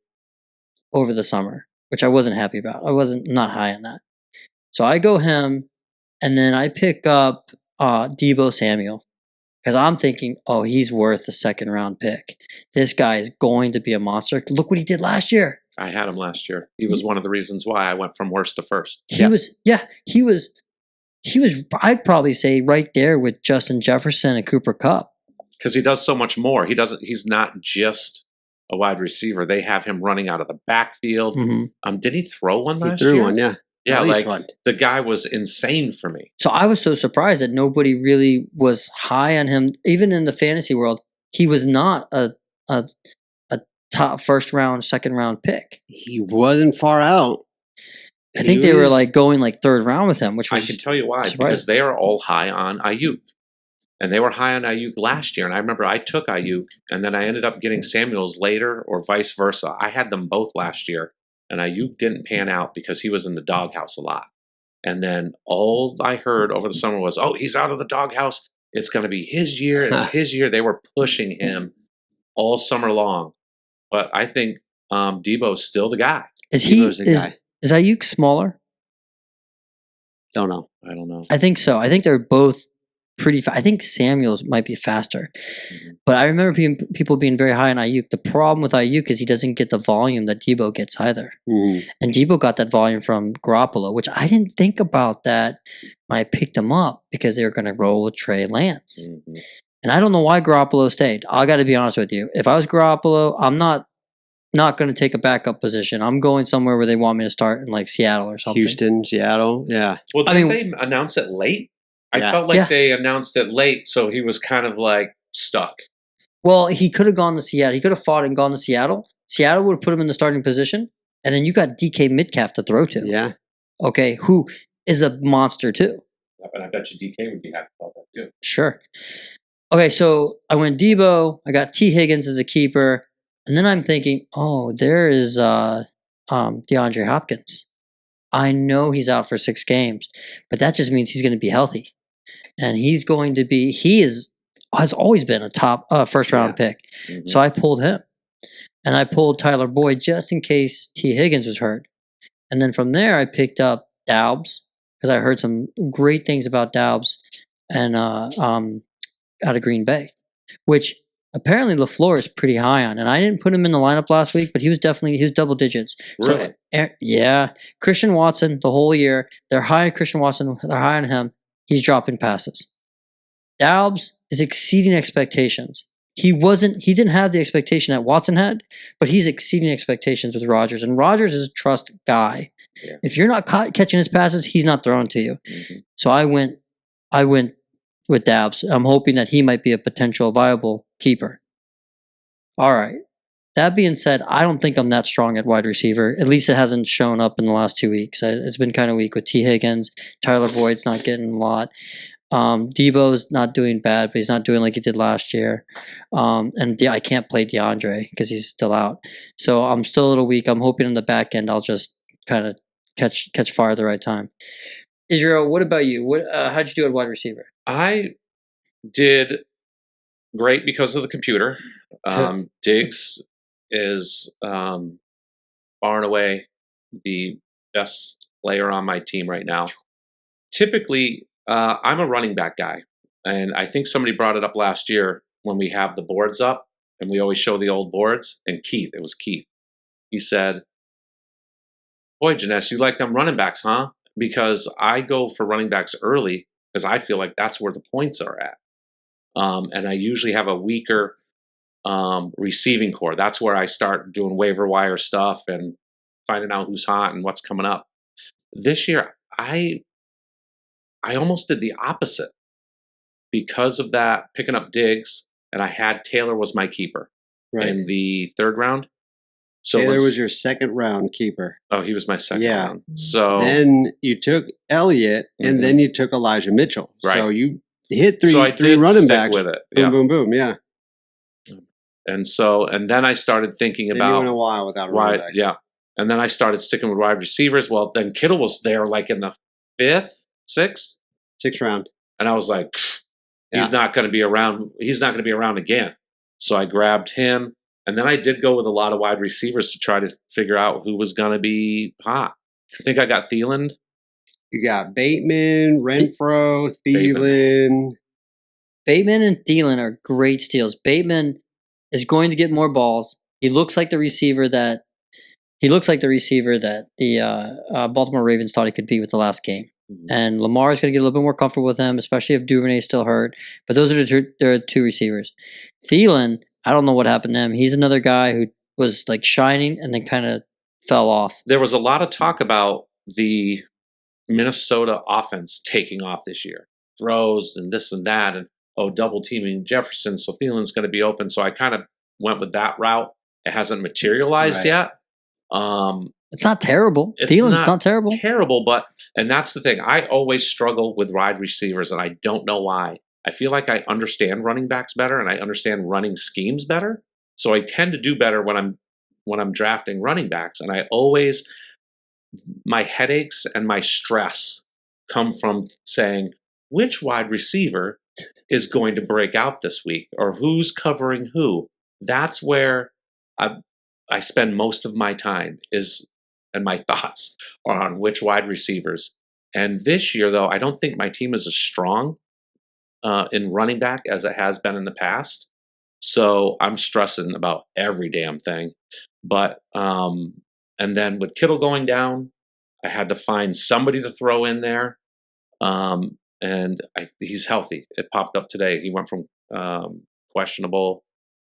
over the summer, which I wasn't happy about. Not high on that. So I go him, and then I pick up Deebo Samuel because I'm thinking, oh, he's worth a 2nd round pick. This guy is going to be a monster. Look what he did last year. I had him last year. He was one of the reasons why I went from worst to first. He was, I'd probably say right there with Justin Jefferson and Cooper Kupp. Because he does so much more. He's not just a wide receiver. They have him running out of the backfield. Mm-hmm. Did he throw one last year? He threw one, yeah. Yeah, at least one. The guy was insane for me. So I was so surprised that nobody really was high on him. Even in the fantasy world, he was not a top 1st round, 2nd round pick. He wasn't far out. I think they were going 3rd round with him, which was I can tell you why. surprising. Because they are all high on Ayuk. And they were high on Ayuk last year. And I remember I took Ayuk, and then I ended up getting Samuels later or vice versa. I had them both last year, and Ayuk didn't pan out because he was in the doghouse a lot. And then all I heard over the summer was, oh, he's out of the doghouse. It's going to be his year. It's his year. They were pushing him all summer long. But I think Debo's still the guy. Is Ayuk smaller? Don't know. I don't know. I think so. I think they're both pretty fast. I think Samuels might be faster. Mm-hmm. But I remember people being very high on Ayuk. The problem with Ayuk is he doesn't get the volume that Debo gets either. Mm-hmm. And Debo got that volume from Garoppolo, which I didn't think about that when I picked him up because they were going to roll with Trey Lance. Mm-hmm. And I don't know why Garoppolo stayed. I got to be honest with you. If I was Garoppolo, I'm not going to take a backup position. I'm going somewhere where they want me to start in Seattle or something. Houston, Seattle, yeah. Well, they announce it late? I felt like they announced it late, so he was kind of stuck. Well, he could have gone to Seattle. He could have fought and gone to Seattle. Seattle would have put him in the starting position, and then you got DK Metcalf to throw to. Yeah. Okay, who is a monster too. Yeah, but I bet you DK would be happy about that too. Sure. Okay, so I went Debo. I got T. Higgins as a keeper, and then I'm thinking, oh, there is DeAndre Hopkins. I know he's out for 6 games, but that just means he's going to be healthy. And he's going to be, has always been a top 1st round pick. Mm-hmm. So I pulled him. And I pulled Tyler Boyd just in case T. Higgins was hurt. And then from there, I picked up Daubs because I heard some great things about Daubs and out of Green Bay, which apparently LaFleur is pretty high on. And I didn't put him in the lineup last week, but he was double digits. Really? So, yeah. Christian Watson, the whole year, they're high on Christian Watson. They're high on him. He's dropping passes. Daubs is exceeding expectations. He didn't have the expectation that Watson had, but he's exceeding expectations with Rodgers. And Rodgers is a trust guy. Yeah. If you're not catching his passes, he's not throwing to you. Mm-hmm. So I went with Daubs. I'm hoping that he might be a potential viable keeper. All right. That being said, I don't think I'm that strong at wide receiver. At least it hasn't shown up in the last 2 weeks. It's been kind of weak with T. Higgins. Tyler Boyd's not getting a lot. Debo's not doing bad, but he's not doing like he did last year. And I can't play Deandre because he's still out. So I'm still a little weak. I'm hoping in the back end I'll just kind of catch fire at the right time. Israel, what about you? How'd you do at wide receiver? I did great because of the computer. Diggs is far and away the best player on my team right now. typically, I'm a running back guy. And I think somebody brought it up last year when we have the boards up and we always show the old boards. And Keith, it was Keith. He said, boy, Janess, you like them running backs, huh? Because I go for running backs early because I feel like that's where the points are at. And I usually have a weaker receiving core. That's where I start doing waiver wire stuff and finding out who's hot and what's coming up. This year, I almost did the opposite because of that, picking up Diggs, and I had Taylor was my keeper in the third round. So Taylor was your second round keeper. Oh, he was my second round. So then you took Elliott, and then you took Elijah Mitchell. Right. So you hit three running backs with it. Boom, boom, boom. Yeah. And then I started thinking about. You went a while without a running back. Yeah. And then I started sticking with wide receivers. Well, then Kittle was there like in the sixth round. And I was like, he's not going to be around. He's not going to be around again. So I grabbed him. And then I did go with a lot of wide receivers to try to figure out who was going to be hot. I think I got Thielen. You got Bateman, Renfro, Thielen. Bateman and Thielen are great steals. Bateman is going to get more balls. He looks like the receiver that the Baltimore Ravens thought he could be with the last game. And Lamar is going to get a little bit more comfortable with him, especially if Duvernay is still hurt. But those are the two receivers. Thielen, I don't know what happened to him. He's another guy who was like shining and then kind of fell off. There was a lot of talk about the Minnesota offense taking off this year. Throws and this and that and double teaming Jefferson, so Thielen's going to be open. So I kind of went with that route. It hasn't materialized yet. It's not terrible. Thielen's not terrible. And that's the thing. I always struggle with wide receivers, and I don't know why. I feel like I understand running backs better, and I understand running schemes better. So I tend to do better when I'm drafting running backs. And my headaches and my stress come from saying which wide receiver is going to break out this week or who's covering who. That's where I spend most of my time and my thoughts are on which wide receivers. And this year, though, I don't think my team is as strong in running back as it has been in the past. So I'm stressing about every damn thing. But and then with Kittle going down, I had to find somebody to throw in there. And he's healthy. It popped up today. He went from questionable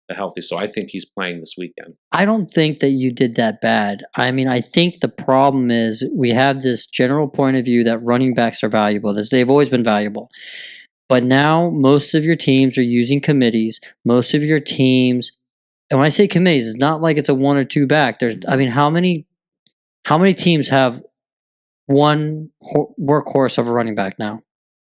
to healthy. So I think he's playing this weekend. I don't think that you did that bad. I mean, I think the problem is we have this general point of view that running backs are valuable. They've always been valuable. But now most of your teams are using committees. Most of your teams, and when I say committees, it's not like it's a one or two back. How many teams have one workhorse of a running back now?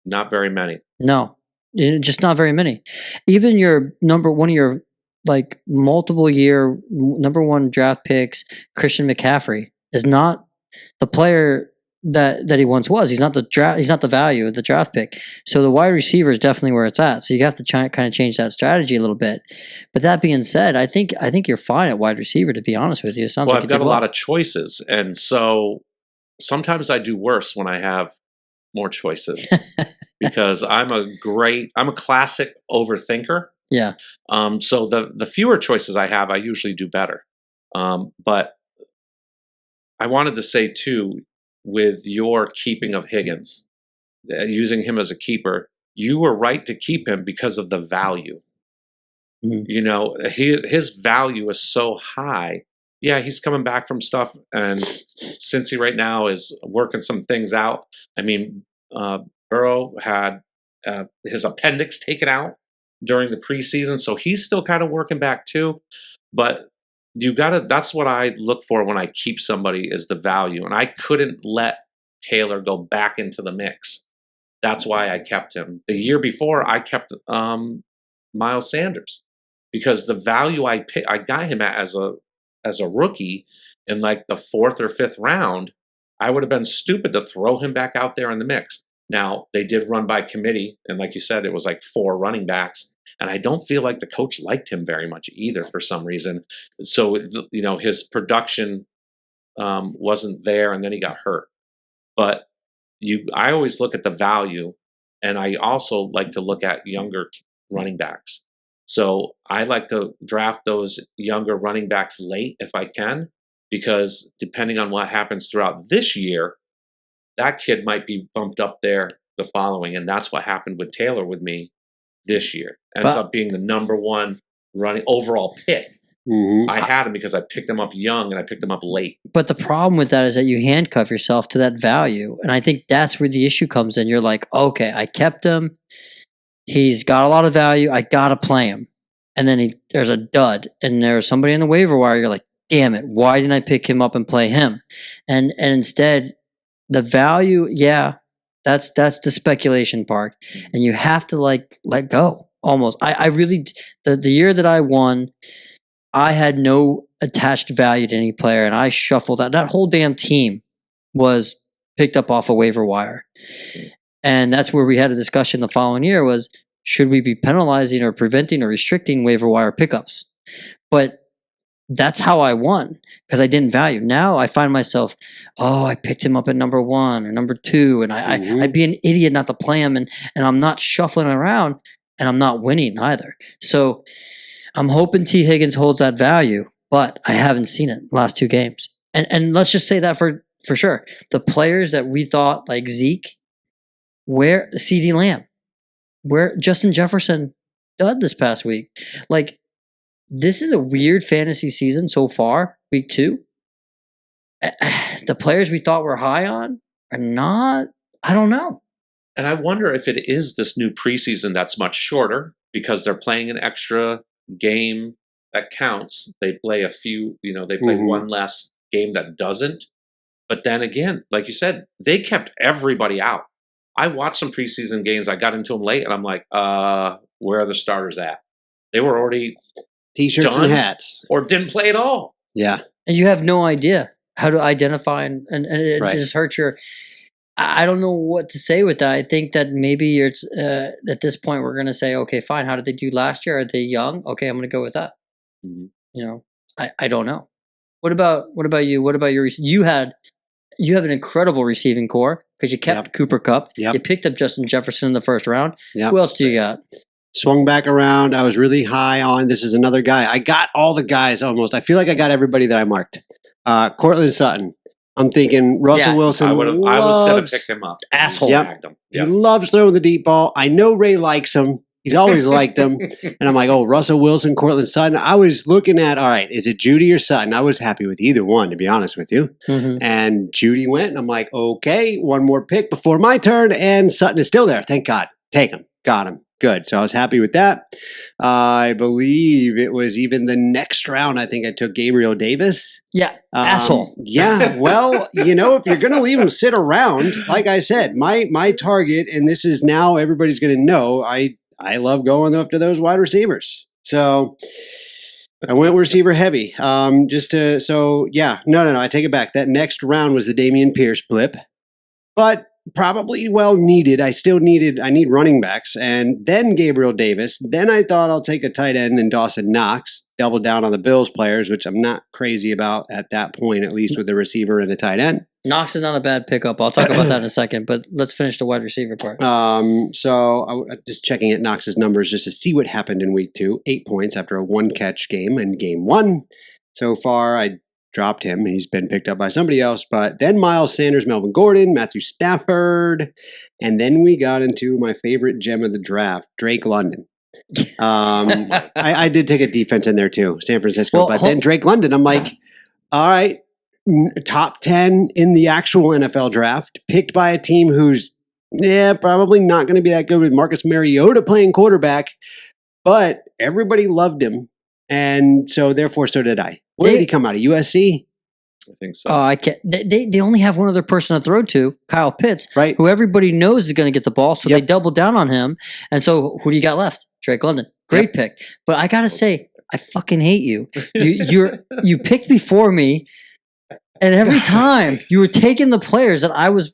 Not very many. No, just not very many. Even your one of your like multiple year number one draft picks, Christian McCaffrey, is not the player that he once was. He's not the value of the draft pick. So the wide receiver is definitely where it's at. So you have to kind of change that strategy a little bit. But that being said, I think you're fine at wide receiver, to be honest with you. It sounds like I've got a lot of choices, and so sometimes I do worse when I have more choices because I'm a classic overthinker. Yeah. So the fewer choices I have, I usually do better. But I wanted to say too, with your keeping of Higgins, using him as a keeper, you were right to keep him because of the value. Mm-hmm. You know, his value is so high. Yeah, he's coming back from stuff, and Cincy right now is working some things out. I mean, Burrow had his appendix taken out during the preseason, so he's still kind of working back too. But that's what I look for when I keep somebody is the value. And I couldn't let Taylor go back into the mix. That's why I kept him. The year before, I kept Miles Sanders because the value I got him at as a rookie in like the 4th or 5th round, I would have been stupid to throw him back out there in the mix. Now, they did run by committee, and like you said, it was like 4 running backs, and I don't feel like the coach liked him very much either for some reason. So, you know, his production wasn't there, and then he got hurt. But I always look at the value, and I also like to look at younger running backs. So I like to draft those younger running backs late if I can, because depending on what happens throughout this year, that kid might be bumped up there the following. And that's what happened with Taylor with me this year. Ends up being the number one running overall pick. Mm-hmm. I had him because I picked him up young and I picked him up late. But the problem with that is that you handcuff yourself to that value. And I think that's where the issue comes in. You're like, okay, I kept him. He's got a lot of value. I got to play him. And then there's a dud. And there's somebody in the waiver wire. You're like, damn it. Why didn't I pick him up and play him? And instead, the value, that's the speculation part. And you have to let go almost. I really, the year that I won, I had no attached value to any player, and I shuffled out. That whole damn team was picked up off a waiver wire. And that's where we had a discussion the following year was, should we be penalizing or preventing or restricting waiver wire pickups? But that's how I won, because I didn't value. Now I find myself, I picked him up at number 1 or number 2, and I'd be an idiot not to play him, and I'm not shuffling around, and I'm not winning either. So I'm hoping T. Higgins holds that value, but I haven't seen it the last 2 games. And let's just say that for sure. The players that we thought, like Zeke, where CeeDee Lamb, where Justin Jefferson dud this past week. Like, this is a weird fantasy season so far, week 2. The players we thought were high on are not. I don't know. And I wonder if it is this new preseason that's much shorter because they're playing an extra game that counts. They play a few, they play one less game that doesn't. But then again, like you said, they kept everybody out. I watched some preseason games. I got into them late, and I'm like, where are the starters at? They were already T-shirts and hats. Or didn't play at all. Yeah. And you have no idea how to identify, and it just hurts your... I don't know what to say with that. I think that maybe it's at this point we're going to say, okay, fine. How did they do last year? Are they young? Okay, I'm going to go with that. Mm-hmm. I don't know. What about you? What about your? You have an incredible receiving core because you kept Cooper Kupp. Yep. You picked up Justin Jefferson in the first round. Yep. Who else do you got? Swung back around. I was really high on. This is another guy. I got all the guys almost. I feel like I got everybody that I marked. Cortland Sutton. I'm thinking Russell Wilson. I was going to pick him up. Asshole. Yep. He loves throwing the deep ball. I know Ray likes him. He's always liked him. And I'm like, Russell Wilson, Cortland Sutton. I was looking at, all right, is it Judy or Sutton? I was happy with either one, to be honest with you. Mm-hmm. And Judy went, and I'm like, okay, one more pick before my turn, and Sutton is still there. Thank God. Take him. Got him. Good. So I was happy with that. I believe it was even the next round. I think I took Gabriel Davis. Yeah. Asshole. Yeah. Well, if you're going to leave him sit around, like I said, my target, and this is now everybody's going to know, I love going after those wide receivers. So I went receiver heavy. No, I take it back. That next round was the Damian Pierce blip. But probably well needed. I need running backs, and then Gabriel Davis. Then I thought I'll take a tight end and Dawson Knox, double down on the Bills players, which I'm not crazy about at that point, at least with the receiver and a tight end. Knox is not a bad pickup. I'll talk about that in a second, but let's finish the wide receiver part. So I'm just checking at Knox's numbers just to see what happened in week 2. 8 points after a 1-catch game in game 1. So far, I dropped him. He's been picked up by somebody else. But then Miles Sanders, Melvin Gordon, Matthew Stafford. And then we got into my favorite gem of the draft, Drake London. I did take a defense in there too, San Francisco. But then Drake London, I'm like, all right, top 10 in the actual NFL draft, picked by a team who's probably not going to be that good with Marcus Mariota playing quarterback. But everybody loved him. And so therefore, so did I. Where did he come out of? USC? I think so. I can't. They only have one other person to throw to, Kyle Pitts, right? Who everybody knows is going to get the ball, so they double down on him. And so who do you got left? Drake London, great pick. But I gotta say, I fucking hate you. You picked before me, and every time you were taking the players that I was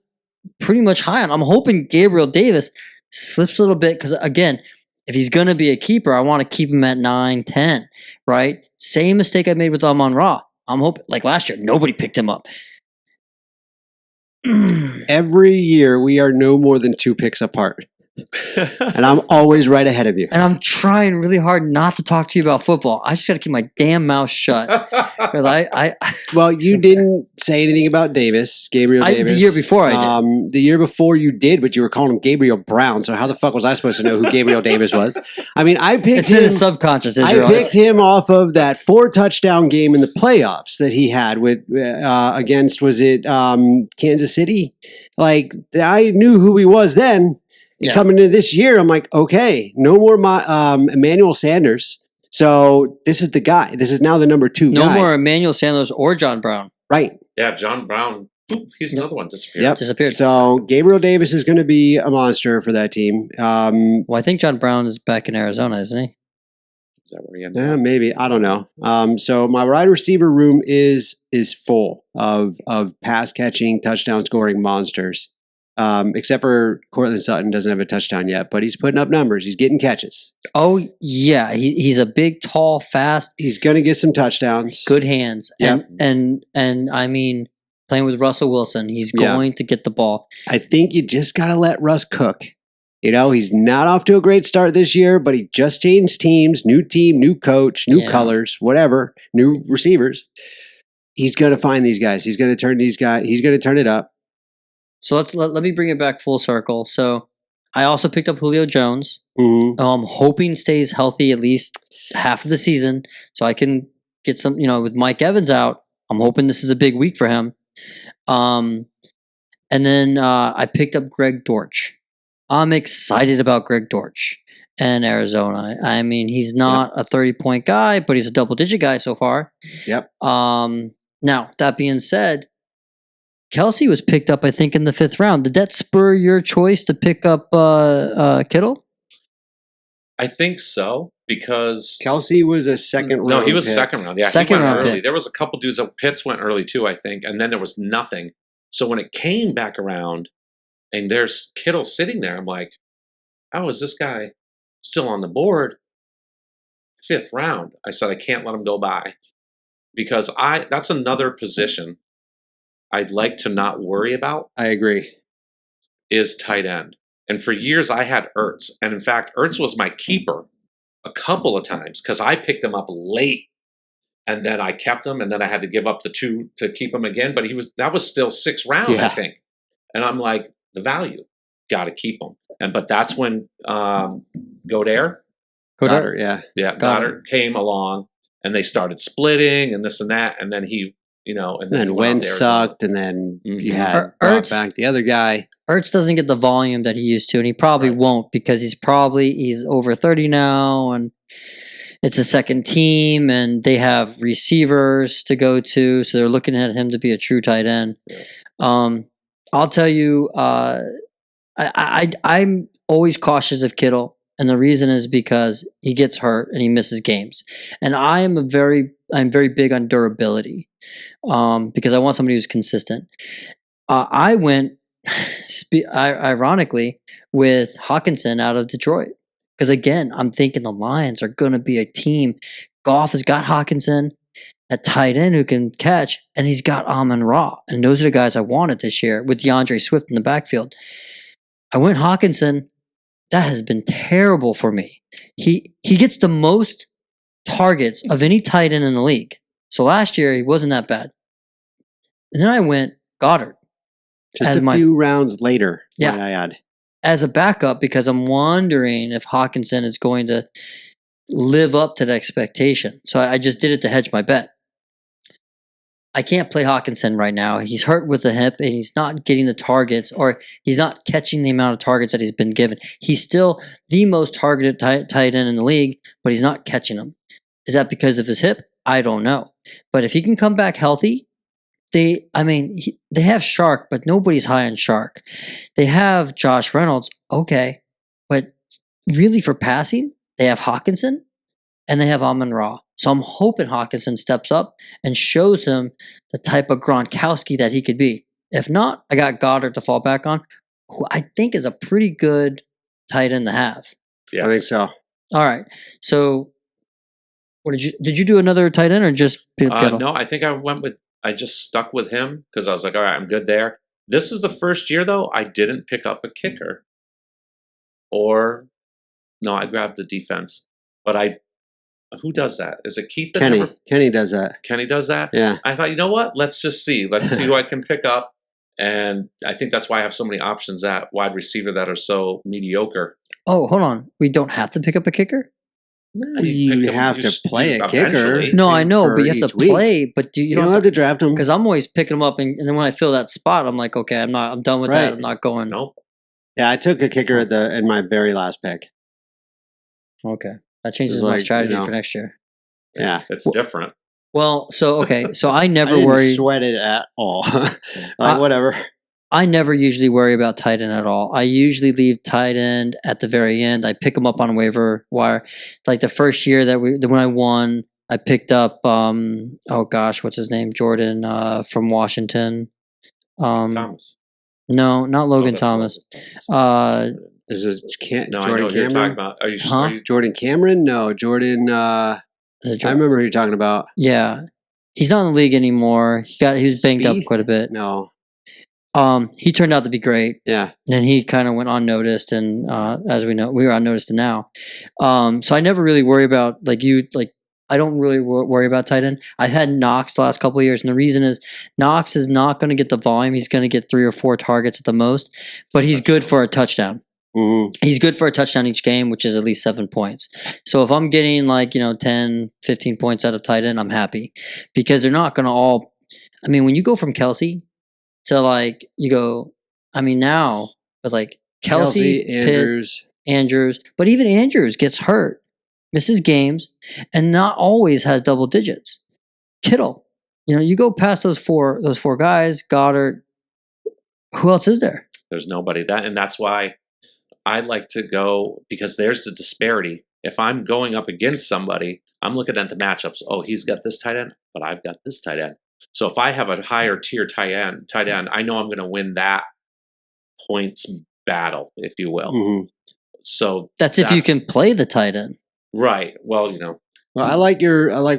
pretty much high on. I'm hoping Gabriel Davis slips a little bit because again, if he's going to be a keeper, I want to keep him at 9, 10, right? Same mistake I made with Amon-Ra. I'm hoping, like last year, nobody picked him up. Every year, we are no more than 2 picks apart. And I'm always right ahead of you. And I'm trying really hard not to talk to you about football. I just got to keep my damn mouth shut. Because Well, you didn't say anything about Gabriel Davis. The year before I did. The year before you did, but you were calling him Gabriel Brown. So how the fuck was I supposed to know who Gabriel Davis was? I mean, I picked it's him. in his subconscious. Israel. I picked him off of that 4-touchdown game in the playoffs that he had with against, was it Kansas City? Like, I knew who he was then. Yeah. Coming into this year, I'm like, okay, no more Emmanuel Sanders. So this is the guy. This is now the number 2 guy. No more Emmanuel Sanders or John Brown. Right. Yeah, John Brown. He's another one. Disappeared. Yep. Disappeared. So Gabriel Davis is going to be a monster for that team. Well, I think John Brown is back in Arizona, isn't he? Is that where he ended up? Maybe. I don't know. So my wide receiver room is full of pass catching, touchdown scoring monsters. Except for Cortland Sutton doesn't have a touchdown yet, but he's putting up numbers. He's getting catches. Oh yeah, he's a big, tall, fast. He's going to get some touchdowns. Good hands. Yep. And I mean, playing with Russell Wilson, he's going to get the ball. I think you just got to let Russ cook. You know, he's not off to a great start this year, but he just changed teams, new team, new coach, new colors, whatever, new receivers. He's going to find these guys. He's going to turn these guys. He's going to turn it up. So let me bring it back full circle. So I also picked up Julio Jones. Mm-hmm. Hoping stays healthy at least half of the season, so I can get some. With Mike Evans out, I'm hoping this is a big week for him. And then I picked up Greg Dortch. I'm excited about Greg Dortch and Arizona. I mean, he's not a 30-point guy, but he's a double-digit guy so far. Yep. Now that being said, Kelsey was picked up, I think, in the 5th round. Did that spur your choice to pick up Kittle? I think so, because Kelsey was a second round. No, he was pick. Second round. Yeah, second he went round early. pick. There was a couple dudes that Pitts went early too, I think, and then there was nothing. So when it came back around, and there's Kittle sitting there, I'm like, how is this guy still on the board? 5th round. I said I can't let him go by, because that's another position I'd like to not worry about. I agree. Is tight end. And for years I had Ertz. And in fact, Ertz was my keeper a couple of times because I picked him up late and then I kept him and then I had to give up the 2 to keep him again. But that was still 6th round, I think. And I'm like, the value, got to keep him. But that's when Goddard, yeah. Goddard came along and they started splitting and this and that. And then he, and then Wentz sucked, and then you had brought back the other guy. Ertz doesn't get the volume that he used to, and he probably won't because he's over 30 now, and it's a second team, and they have receivers to go to, so they're looking at him to be a true tight end. Yeah. I'll tell you, I'm always cautious of Kittle, and the reason is because he gets hurt and he misses games, and I'm very big on durability. Because I want somebody who's consistent. I went, ironically, with Hawkinson out of Detroit. Because again, I'm thinking the Lions are going to be a team. Goff has got Hawkinson at tight end who can catch, and he's got Amon-Ra. And those are the guys I wanted this year with Deandre Swift in the backfield. I went Hawkinson. That has been terrible for me. He gets the most targets of any tight end in the league. So last year, he wasn't that bad. And then I went Goddard. Just a few rounds later, might I add. As a backup, because I'm wondering if Hawkinson is going to live up to the expectation. So I just did it to hedge my bet. I can't play Hawkinson right now. He's hurt with the hip, and he's not getting the targets, or he's not catching the amount of targets that he's been given. He's still the most targeted tight end in the league, but he's not catching them. Is that because of his hip? I don't know. But if he can come back healthy, they have Shark, but nobody's high on Shark. They have Josh Reynolds, okay. But really for passing, they have Hawkinson and they have Amon-Ra. So I'm hoping Hawkinson steps up and shows him the type of Gronkowski that he could be. If not, I got Goddard to fall back on, who I think is a pretty good tight end to have. Yes. I think so. All right. So what did you do another tight end or just Kittle? No, I think I just stuck with him because I was like, all right, I'm good there. This is the first year, though, I didn't pick up a kicker. No, I grabbed the defense. But who does that? Is it Keith? Kenny does that. Kenny does that? Yeah. I thought, you know what? Let's just see. Let's see who I can pick up. And I think that's why I have so many options at wide receiver that are so mediocre. Oh, hold on. We don't have to pick up a kicker? No, you have to play a kicker. No, I know, but you have to play. But you don't have to draft them because I'm always picking them up, and then when I fill that spot, I'm like, okay, I'm done with that. I'm not going. Nope. Yeah, I took a kicker in my very last pick. Okay, that changes my strategy for next year. Yeah, it's different. Well, so I never I worry. Sweat it at all. Whatever. I never usually worry about tight end at all. I usually leave tight end at the very end. I pick them up on waiver wire. Like the first year when I won, I picked up what's his name? Jordan from Washington. Thomas. No, not Logan Thomas. Is it Jordan I know Cameron? You're talking about. Are you Jordan Cameron? No, Jordan. I remember who you're talking about. Yeah, he's not in the league anymore. He was banged up quite a bit. No. He turned out to be great. Yeah. And he kind of went unnoticed, and as we know, we were unnoticed now. So I never really worry about I don't really worry about tight end. I had Knox the last couple of years, and the reason is Knox is not going to get the volume. He's going to get 3 or 4 targets at the most, but he's good for a touchdown. Mm-hmm. He's good for a touchdown each game, which is at least 7 points. So if I'm getting 10, 15 points out of tight end, I'm happy because they're not going to all. I mean, when you go from Kelsey to Kelsey, Andrews, but even Andrews gets hurt, misses games, and not always has double digits. Kittle, you go past those four guys, Goddard. Who else is there? There's nobody. That's why I like to go because there's the disparity. If I'm going up against somebody, I'm looking at the matchups. Oh, he's got this tight end, but I've got this tight end. So if I have a higher tier tight end, I know I'm going to win that points battle, if you will. Mm-hmm. So that's if you can play the tight end, right? Well, Well, I like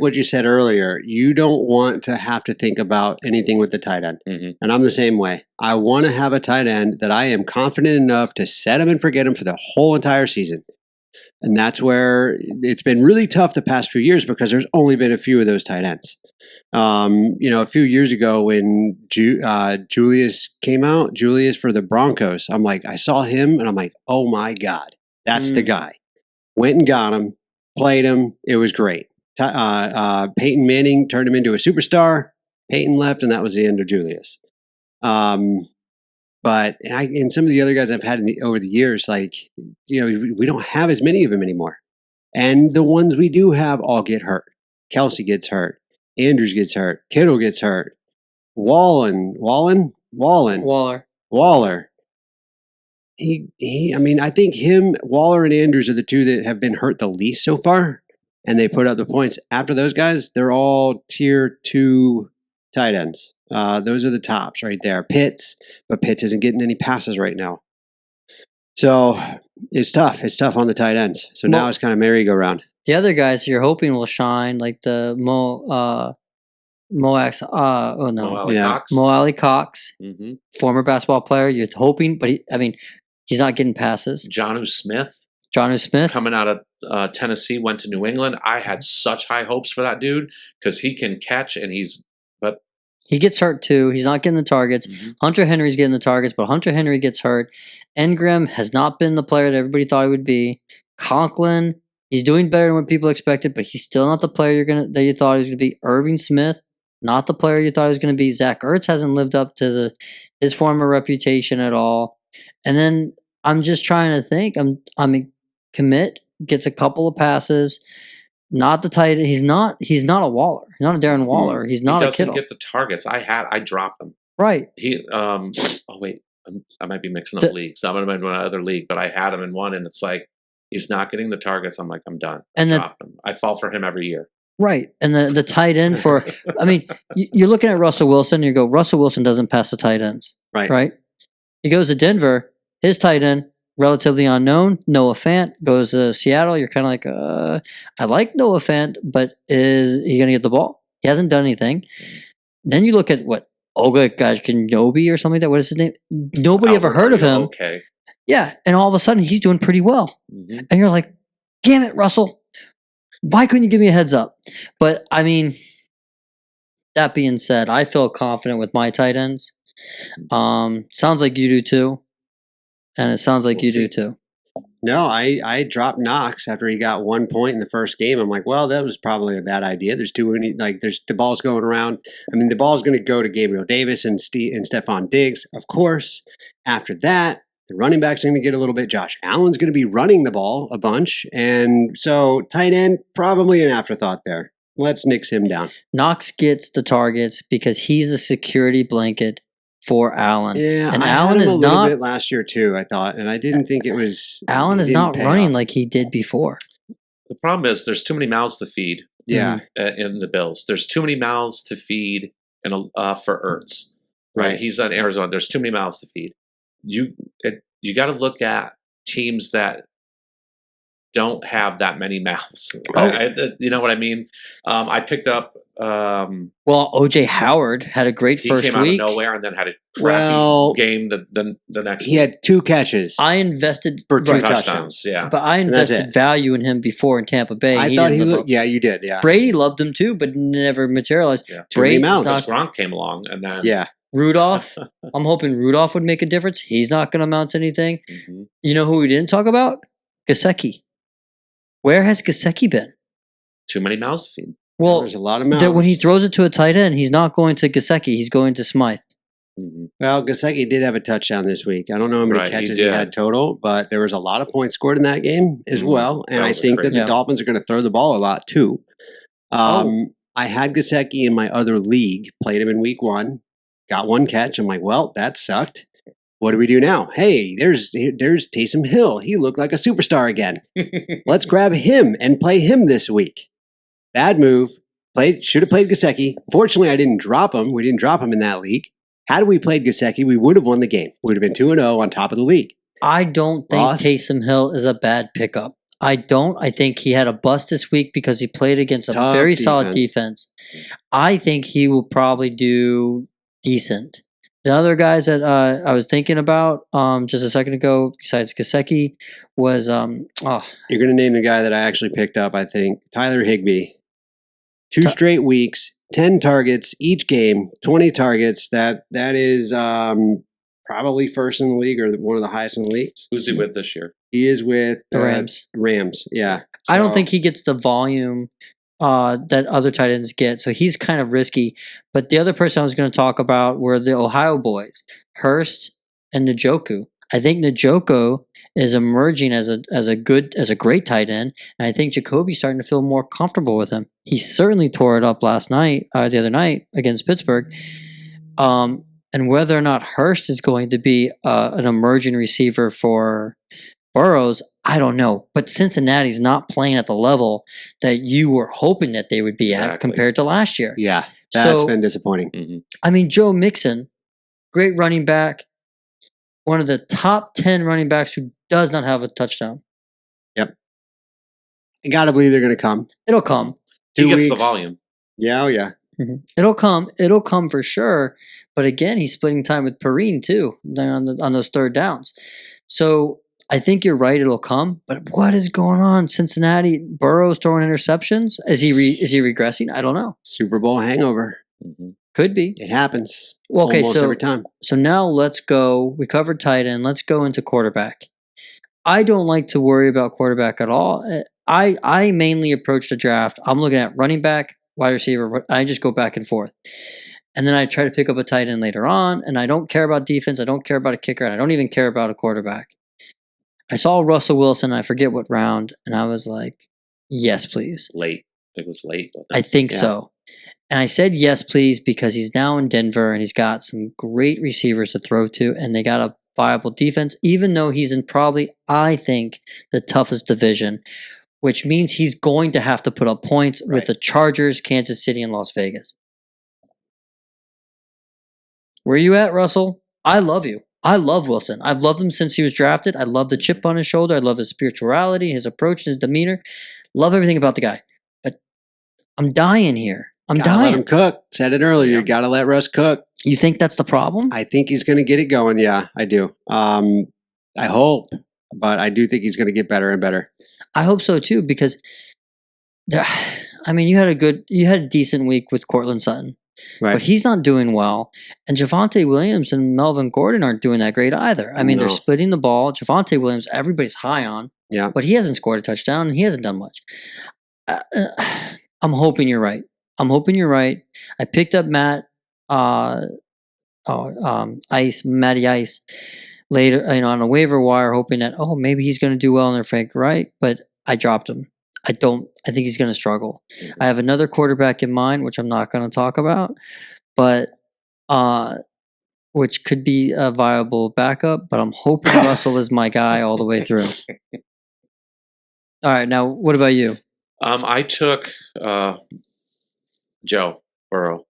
what you said earlier. You don't want to have to think about anything with the tight end, and I'm the same way. I want to have a tight end that I am confident enough to set him and forget him for the whole entire season. And that's where it's been really tough the past few years because there's only been a few of those tight ends. A few years ago when Julius came out, Julius for the Broncos, I saw him and I'm like, oh my God, that's the guy. Went and got him, played him. It was great. Peyton Manning turned him into a superstar. Peyton left, and that was the end of Julius. But some of the other guys I've had over the years, we don't have as many of them anymore. And the ones we do have all get hurt. Kelsey gets hurt. Andrews gets hurt. Kittle gets hurt. Waller. I think Waller and Andrews are the two that have been hurt the least so far. And they put up the points. After those guys, they're all tier 2 tight ends. Those are the tops right there. Pitts, but Pitts isn't getting any passes right now. So it's tough. It's tough on the tight ends. So now it's kind of merry-go-round. The other guys you're hoping will shine, like the Mo Alley Cox, former basketball player. You're hoping, but he's not getting passes. Jonnu Smith, coming out of Tennessee, went to New England. I had such high hopes for that dude because he can catch, and he gets hurt too. He's not getting the targets. Hunter Henry's getting the targets, but Hunter Henry gets hurt. Engram has not been the player that everybody thought he would be. Conklin, he's doing better than what people expected, but he's still not the player that you thought he was going to be. Irving Smith, not the player you thought he was going to be. Zach Ertz hasn't lived up to his former reputation at all. And then I'm just trying to think. Commit gets a couple of passes. Not the tight end. He's not a Waller. He's not a Darren Waller. He's not a Kittle. He doesn't get the targets. I dropped him. Right. I might be mixing up leagues. I'm in another league, but I had him in one, and it's like he's not getting the targets. I'm like, I'm done. I dropped him. I fall for him every year. Right. And the tight end for, you're looking at Russell Wilson, and you go, Russell Wilson doesn't pass the tight ends. Right. He goes to Denver, his tight end, relatively unknown. Noah Fant goes to Seattle. You're kind of like, I like Noah Fant, but is he going to get the ball? He hasn't done anything. Then you look at what Olga Gajkanobi or something like that. What is his name? Nobody ever heard of him. Okay. Yeah, and all of a sudden he's doing pretty well. Mm-hmm. And you're like, damn it, Russell. Why couldn't you give me a heads up? But, I mean, that being said, I feel confident with my tight ends. Sounds like you do too. And it sounds like you do too. No, I dropped Knox after he got 1 point in the first game. I'm like, well, that was probably a bad idea. There's the ball's going around. I mean, the ball's going to go to Gabriel Davis and Stephon Diggs, of course. After that, the running back's going to get a little bit. Josh Allen's going to be running the ball a bunch. And so tight end, probably an afterthought there. Let's nix him down. Knox gets the targets because he's a security blanket for Allen. Yeah, and I Allen had him is a little not bit last year too, I thought, and I didn't think it was. Allen is not running like he did before. The problem is there's too many mouths to feed. Yeah, in the Bills, there's too many mouths to feed, and for Ertz, right? He's on Arizona. There's too many mouths to feed. You got to look at teams that don't have that many mouths. You know what I mean? I picked up. Well, O.J. Howard had a great first week. He came out of nowhere and then had a crappy game the next week. He had 2 catches. I invested for 2 touchdowns. Yeah, but I invested value in him before in Tampa Bay. I thought he looked. Yeah, you did. Yeah, Brady loved him too, but never materialized. Yeah. Brady Gronk came along, and then Rudolph. I'm hoping Rudolph would make a difference. He's not going to amount to anything. Mm-hmm. You know who we didn't talk about? Gesicki. Where has Gesicki been? Too many mouths to feed. Well, there's a lot of mouths. When he throws it to a tight end, he's not going to Gesicki. He's going to Smythe. Mm-hmm. Well, Gesicki did have a touchdown this week. I don't know how many catches he had total, but there was a lot of points scored in that game as well. And I think that the Dolphins are going to throw the ball a lot too. I had Gesicki in my other league, played him in week 1, got 1 catch. I'm like, well, that sucked. What do we do now? Hey, there's Taysom Hill. He looked like a superstar again. Let's grab him and play him this week. Bad move. Should have played Gesicki. Fortunately, I didn't drop him. We didn't drop him in that league. Had we played Gesicki, we would have won the game. We would have been 2-0 on top of the league. I don't think Taysom Hill is a bad pickup. I don't. I think he had a bust this week because he played against a very solid defense. I think he will probably do decent. The other guys that I was thinking about just a second ago, besides Gesicki, was You're going to name the guy that I actually picked up, I think. Tyler Higby. 2 straight weeks, 10 targets each game, 20 targets. That is probably first in the league or one of the highest in the leagues. Who's he with this year? He is with the Rams. Rams, yeah. So, I don't think he gets the volume that other tight ends get, so he's kind of risky. But the other person I was going to talk about were the Ohio boys, Hurst and Njoku. I think Njoku is emerging as a great tight end, and I think Jacoby's starting to feel more comfortable with him. He certainly tore it up the other night against Pittsburgh. And whether or not Hurst is going to be an emerging receiver for Burrows, I don't know. But Cincinnati's not playing at the level that you were hoping that they would be at compared to last year. Yeah, that's been disappointing. Mm-hmm. I mean, Joe Mixon, great running back, one of the top 10 running backs who does not have a touchdown. Yep. I got to believe they're going to come. It'll come. He gets the volume. Yeah, yeah. Mm-hmm. It'll come. It'll come for sure. But again, he's splitting time with Perrine too on those third downs. So I think you're right. It'll come. But what is going on? Cincinnati, Burrow's throwing interceptions. Is he regressing? I don't know. Super Bowl hangover. Mm-hmm. Could be. It happens. Well, okay, almost every time. So now let's go. We covered tight end. Let's go into quarterback. I don't like to worry about quarterback at all. I mainly approach the draft. I'm looking at running back, wide receiver. I just go back and forth. And then I try to pick up a tight end later on, and I don't care about defense. I don't care about a kicker, and I don't even care about a quarterback. I saw Russell Wilson, I forget what round, and I was like, yes, please. Late. It was late. I think so. And I said yes, please, because he's now in Denver, and he's got some great receivers to throw to, and they got a viable defense, even though he's in probably, I think, the toughest division, which means he's going to have to put up points with the Chargers, Kansas City, and Las Vegas. Where you at, Russell? I love you. I love Wilson. I've loved him since he was drafted. I love the chip on his shoulder. I love his spirituality, his approach, his demeanor. Love everything about the guy. But I'm dying here. I'm Gotta dying. let him cook. Said it earlier. You got to let Russ cook. You think that's the problem? I think he's going to get it going. Yeah, I do. I hope, but I do think he's going to get better and better. I hope so too, because I mean, you had a decent week with Cortland Sutton, Right. but he's not doing well, and Javonte Williams and Melvin Gordon aren't doing that great either. I mean, they're splitting the ball. Javonte Williams, everybody's high on, but he hasn't scored a touchdown and he hasn't done much. I'm hoping you're right. I picked up Matty Ice later, on a waiver wire, hoping that maybe he's going to do well in their Frank Reich, but I dropped him. I think he's going to struggle. I have another quarterback in mind, which I'm not going to talk about, but which could be a viable backup. But I'm hoping Russell is my guy all the way through. All right, now what about you? I took Joe Burrow,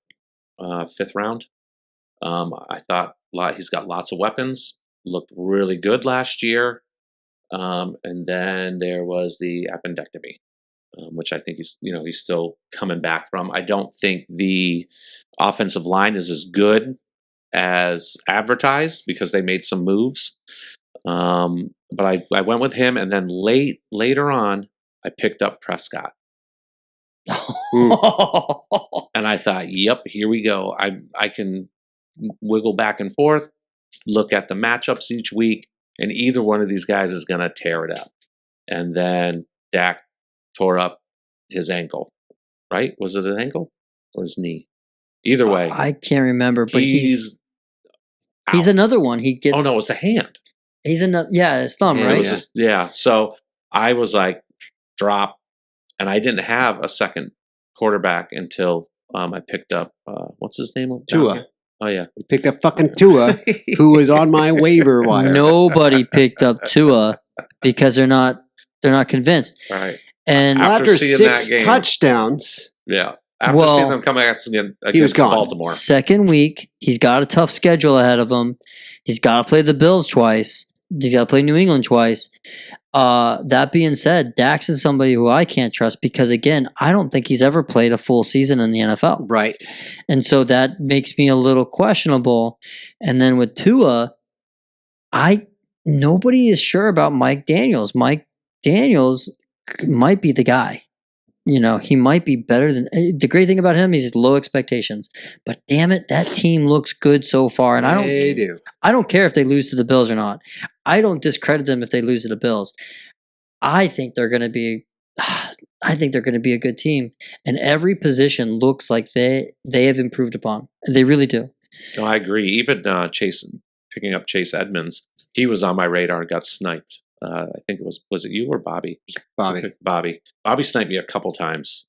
5th round. I thought he's got lots of weapons. Looked really good last year. And then there was the appendectomy, which I think he's still coming back from. I don't think the offensive line is as good as advertised because they made some moves. But I went with him, and then later on, I picked up Prescott. And I thought, yep, here we go. I can wiggle back and forth, look at the matchups each week, and either one of these guys is going to tear it up. And then Dak tore up his ankle, right? Was it an ankle or his knee? Either way. I can't remember, but he's out. Another one. He gets. Oh, no, it was the hand. He's another. Yeah, his thumb, right? So I was like, drop. And I didn't have a second quarterback until I picked up, what's his name? Tua. Oh, yeah. We picked up fucking Tua, who was on my waiver wire. Nobody picked up Tua because they're not convinced. Right. And after 6 touchdowns. Yeah. After seeing them come against Baltimore. Second week, he's got a tough schedule ahead of him. He's got to play the Bills twice. He's got to play New England twice. That being said, Dax is somebody who I can't trust because, again, I don't think he's ever played a full season in the NFL. Right. And so that makes me a little questionable. And then with Tua, nobody is sure about Mike Daniels. Mike Daniels might be the guy. He might be better than the great thing about him is low expectations. But damn it, that team looks good so far. And I don't care if they lose to the Bills or not. I don't discredit them if they lose to the Bills. I think they're going to be a good team. And every position looks like they have improved upon. They really do. No, I agree. Even picking up Chase Edmonds, he was on my radar and got sniped. I think it was it you or Bobby? Bobby sniped me a couple times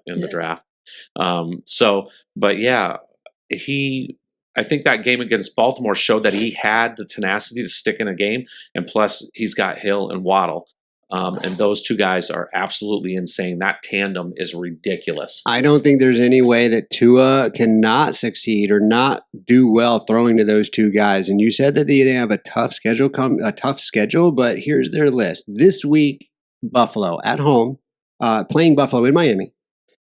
in the draft. I think that game against Baltimore showed that he had the tenacity to stick in a game, and plus he's got Hill and Waddle. And those two guys are absolutely insane. That tandem is ridiculous. I don't think there's any way that Tua cannot succeed or not do well throwing to those two guys. And you said that they have a tough schedule, but here's their list. This week, Buffalo at home, playing Buffalo in Miami.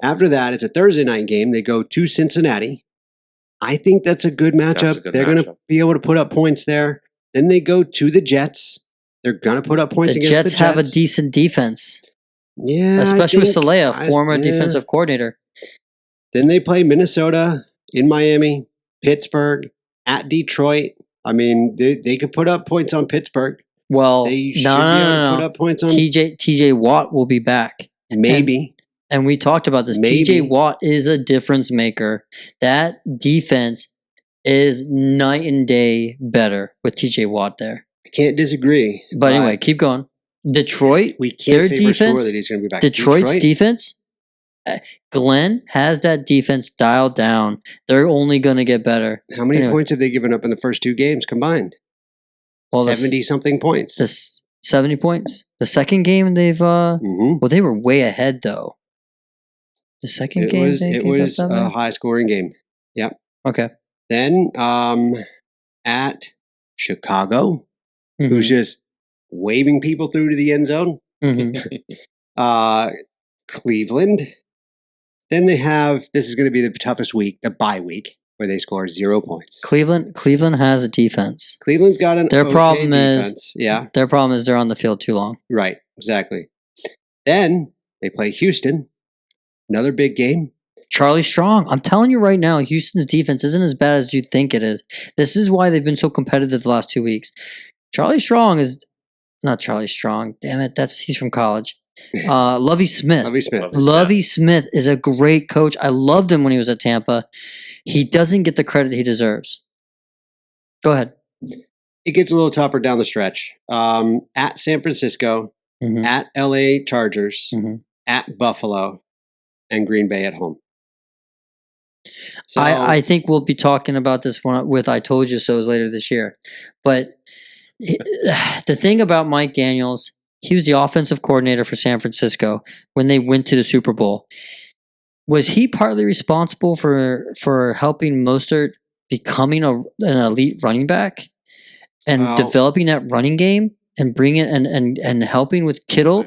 After that, it's a Thursday night game. They go to Cincinnati. I think that's a good matchup. They're going to be able to put up points there. Then they go to the Jets. They're going to put up points against the Jets. The Jets have a decent defense. Yeah. Especially with Saleh, former defensive coordinator. Then they play Minnesota, in Miami, Pittsburgh, at Detroit. I mean, they could put up points on Pittsburgh. Well, they should be able to put up points on TJ Watt will be back. Maybe. And we talked about this. TJ Watt is a difference maker. That defense is night and day better with TJ Watt there. I can't disagree. But anyway, keep going. Detroit, we can't say for sure that he's going to be back. Detroit's defense, Glenn has that defense dialed down. They're only going to get better. How many points have they given up in the first 2 games combined? 70-something points. 70 points. The second game, they've well, they were way ahead though. The second game, it was a high-scoring game. Yep. Okay. Then at Chicago, who's just waving people through to the end zone. Mm-hmm. Cleveland, Then they have, this is going to be the toughest week, the bye week, where they score 0 points. Cleveland has a defense. Cleveland's got an Their okay problem defense. their problem is they're on the field too long. Right, exactly. Then they play Houston, another big game. Charlie Strong. I'm telling you right now, Houston's defense isn't as bad as you think it is. This is why they've been so competitive the last 2 weeks. Charlie Strong is not Charlie Strong. Damn it, he's from college. Lovey Smith. Lovey Smith is a great coach. I loved him when he was at Tampa. He doesn't get the credit he deserves. Go ahead. It gets a little tougher down the stretch. At San Francisco, at LA Chargers, at Buffalo, and Green Bay at home. So I think we'll be talking about this one with I Told You So's later this year. But the thing about Mike Daniels, he was the offensive coordinator for San Francisco when they went to the Super Bowl. Was he partly responsible for helping Mostert becoming an elite running back and developing that running game and bringing and helping with Kittle?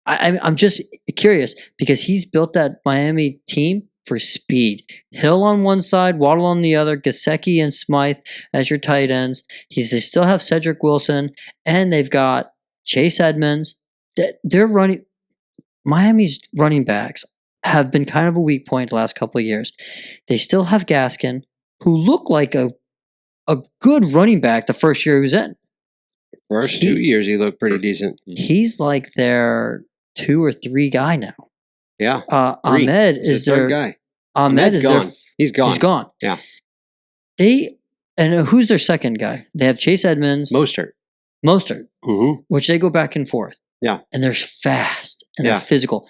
I'm just curious because he's built that Miami team for speed. Hill on one side, Waddle on the other, Gesicki and Smythe as your tight ends. They still have Cedric Wilson, and they've got Chase Edmonds. They're running. Miami's running backs have been kind of a weak point the last couple of years. They still have Gaskin, who looked like a good running back the first year he was in. First 2 years, he looked pretty decent. He's like their 2 or 3 guy now. Yeah. Ahmed is their guy. Ahmed is gone. He's gone. He's gone. Yeah. Who's their second guy? They have Chase Edmonds. Mostert. Which they go back and forth. Yeah. And they're fast and they're physical.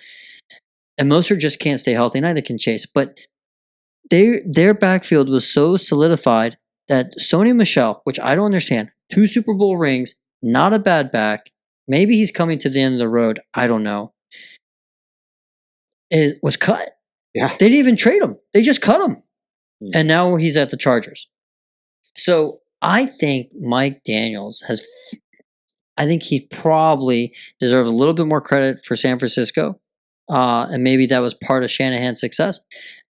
And Mostert just can't stay healthy. Neither can Chase. But their backfield was so solidified that Sony Michel, which I don't understand, 2 Super Bowl rings, not a bad back. Maybe he's coming to the end of the road. I don't know. It was cut. Yeah. They didn't even trade him. They just cut him. And now he's at the Chargers. So I think Mike Daniels I think he probably deserves a little bit more credit for San Francisco. And maybe that was part of Shanahan's success.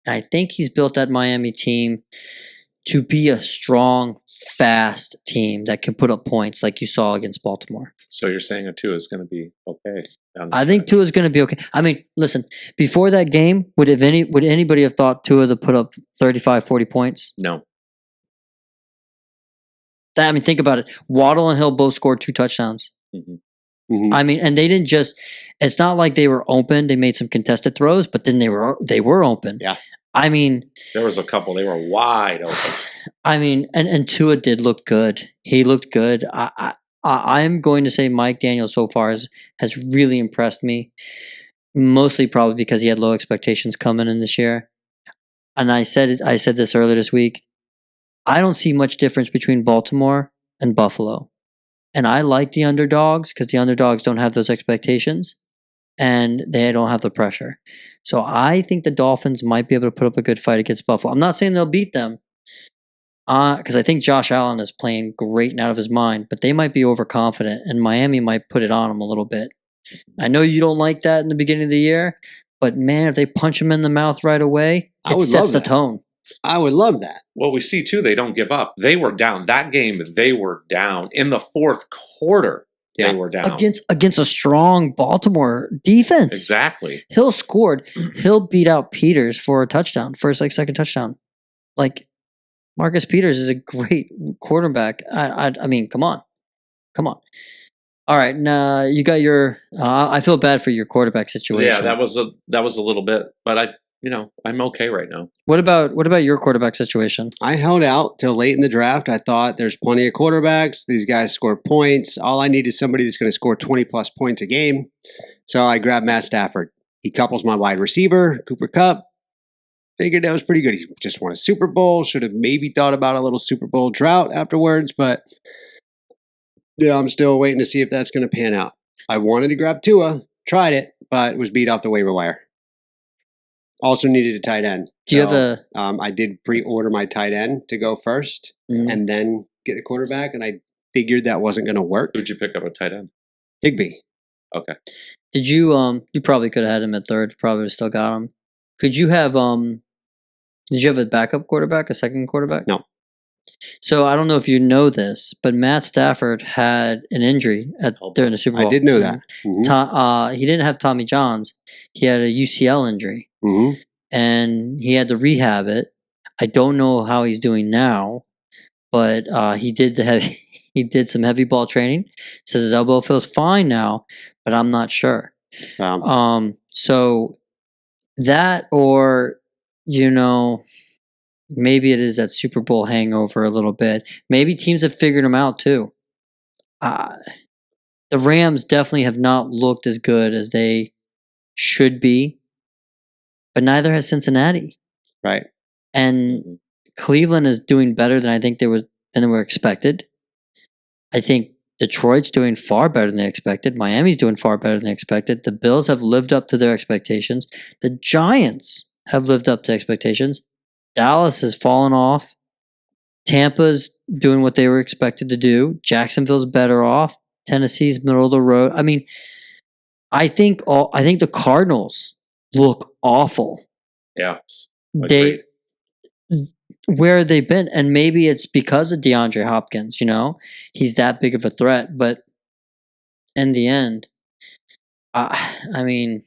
And I think he's built that Miami team to be a strong, fast team that can put up points like you saw against Baltimore. So you're saying a 2 is going to be okay? I think Tua is going to be okay. I mean, listen, before that game, would anybody have thought Tua to put up 35, 40 points? No. Think about it. Waddle and Hill both scored 2 touchdowns. I mean, and they didn't just, it's not like they were open. They made some contested throws, but then they were open. Yeah. I mean, there was a couple, they were wide open. I mean, and Tua did look good. He looked good. I'm going to say Mike Daniels so far has really impressed me, mostly probably because he had low expectations coming in this year. And I said this earlier this week. I don't see much difference between Baltimore and Buffalo. And I like the underdogs because the underdogs don't have those expectations and they don't have the pressure. So I think the Dolphins might be able to put up a good fight against Buffalo. I'm not saying they'll beat them because I think Josh Allen is playing great and out of his mind, but they might be overconfident and Miami might put it on them a little bit. I know you don't like that in the beginning of the year, but man, if they punch him in the mouth right away, it sets the tone. I would love that. Well, we see, too, they don't give up. They were down. That game, they were down. In the fourth quarter, they were down. Against a strong Baltimore defense. Exactly. Hill scored. Hill beat out Peters for a touchdown, second touchdown. Like, Marcus Peters is a great quarterback. I mean, come on. All right, now you got your. I feel bad for your quarterback situation. Yeah, that was a little bit, but I'm okay right now. What about your quarterback situation? I held out till late in the draft. I thought there's plenty of quarterbacks. These guys score points. All I need is somebody that's going to score 20 plus points a game. So I grabbed Matt Stafford. He couples my wide receiver, Cooper Kupp. Figured that was pretty good. He just won a Super Bowl. Should have maybe thought about a little Super Bowl drought afterwards, but I'm still waiting to see if that's going to pan out. I wanted to grab Tua, tried it, but was beat off the waiver wire. Also needed a tight end. Do you have a? I did pre-order my tight end to go first, and then get a quarterback, and I figured that wasn't going to work. Who'd you pick up a tight end? Higby. Okay. Did you? You probably could have had him at third. Probably would have still got him. Could you have did you have a backup quarterback, a second quarterback? No. So I don't know if you know this, but Matt Stafford had an injury during the Super Bowl. I did know that. Mm-hmm. He didn't have Tommy John's. He had a UCL injury, and he had to rehab it. I don't know how he's doing now, but he did some heavy ball training. Says his elbow feels fine now, but I'm not sure. So that, or maybe it is that Super Bowl hangover a little bit. Maybe teams have figured him out too. The Rams definitely have not looked as good as they should be, but neither has Cincinnati. Right. And Cleveland is doing better than I think they were expected. I think Detroit's doing far better than they expected. Miami's doing far better than they expected. The Bills have lived up to their expectations. The Giants have lived up to expectations. Dallas has fallen off. Tampa's doing what they were expected to do. Jacksonville's better off. Tennessee's middle of the road. I mean, I think the Cardinals look awful. Yeah. Where have they been? And maybe it's because of DeAndre Hopkins, he's that big of a threat. But in the end, I mean,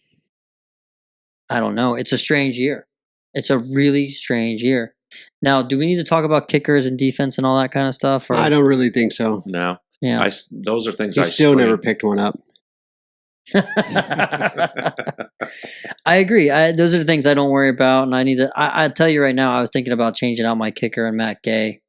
I don't know. It's a strange year. It's a really strange year. Now, do we need to talk about kickers and defense and all that kind of stuff? Or? I don't really think so. No. Yeah. Those are things I still never picked one up. I agree. Those are the things I don't worry about, and I need to. I tell you right now, I was thinking about changing out my kicker and Matt Gay.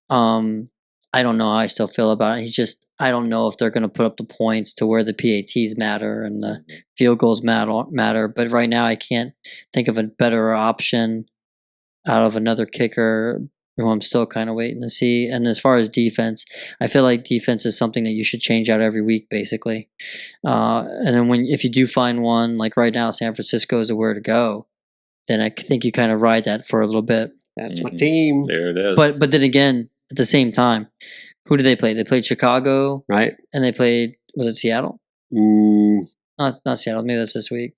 I don't know how I still feel about it. I don't know if they're going to put up the points to where the PATs matter and the field goals matter. But right now, I can't think of a better option out of another kicker who I'm still kind of waiting to see. And as far as defense, I feel like defense is something that you should change out every week, basically. And then if you do find one, like right now, San Francisco is where to go, then I think you kind of ride that for a little bit. That's my team. There it is. But then again, at the same time, who did they play? They played Chicago, right? And they played, was it Seattle? Not Seattle. Maybe that's this week.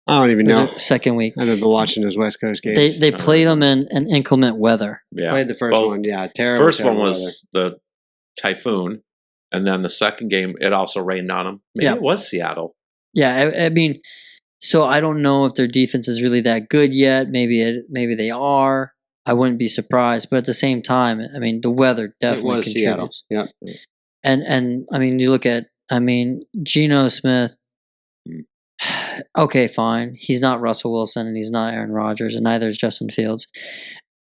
I don't even know. Second week. I haven't been watching those West Coast games. They played them in inclement weather. Yeah, played the first one. Yeah, terrible. First one was the typhoon, and then the second game it also rained on them. Maybe it was Seattle. Yeah, I mean, so I don't know if their defense is really that good yet. Maybe they are. I wouldn't be surprised, but at the same time, I mean, the weather definitely contributes. Seattle. Yeah, and I mean, you look at, Geno Smith. Okay, fine. He's not Russell Wilson, and he's not Aaron Rodgers, and neither is Justin Fields.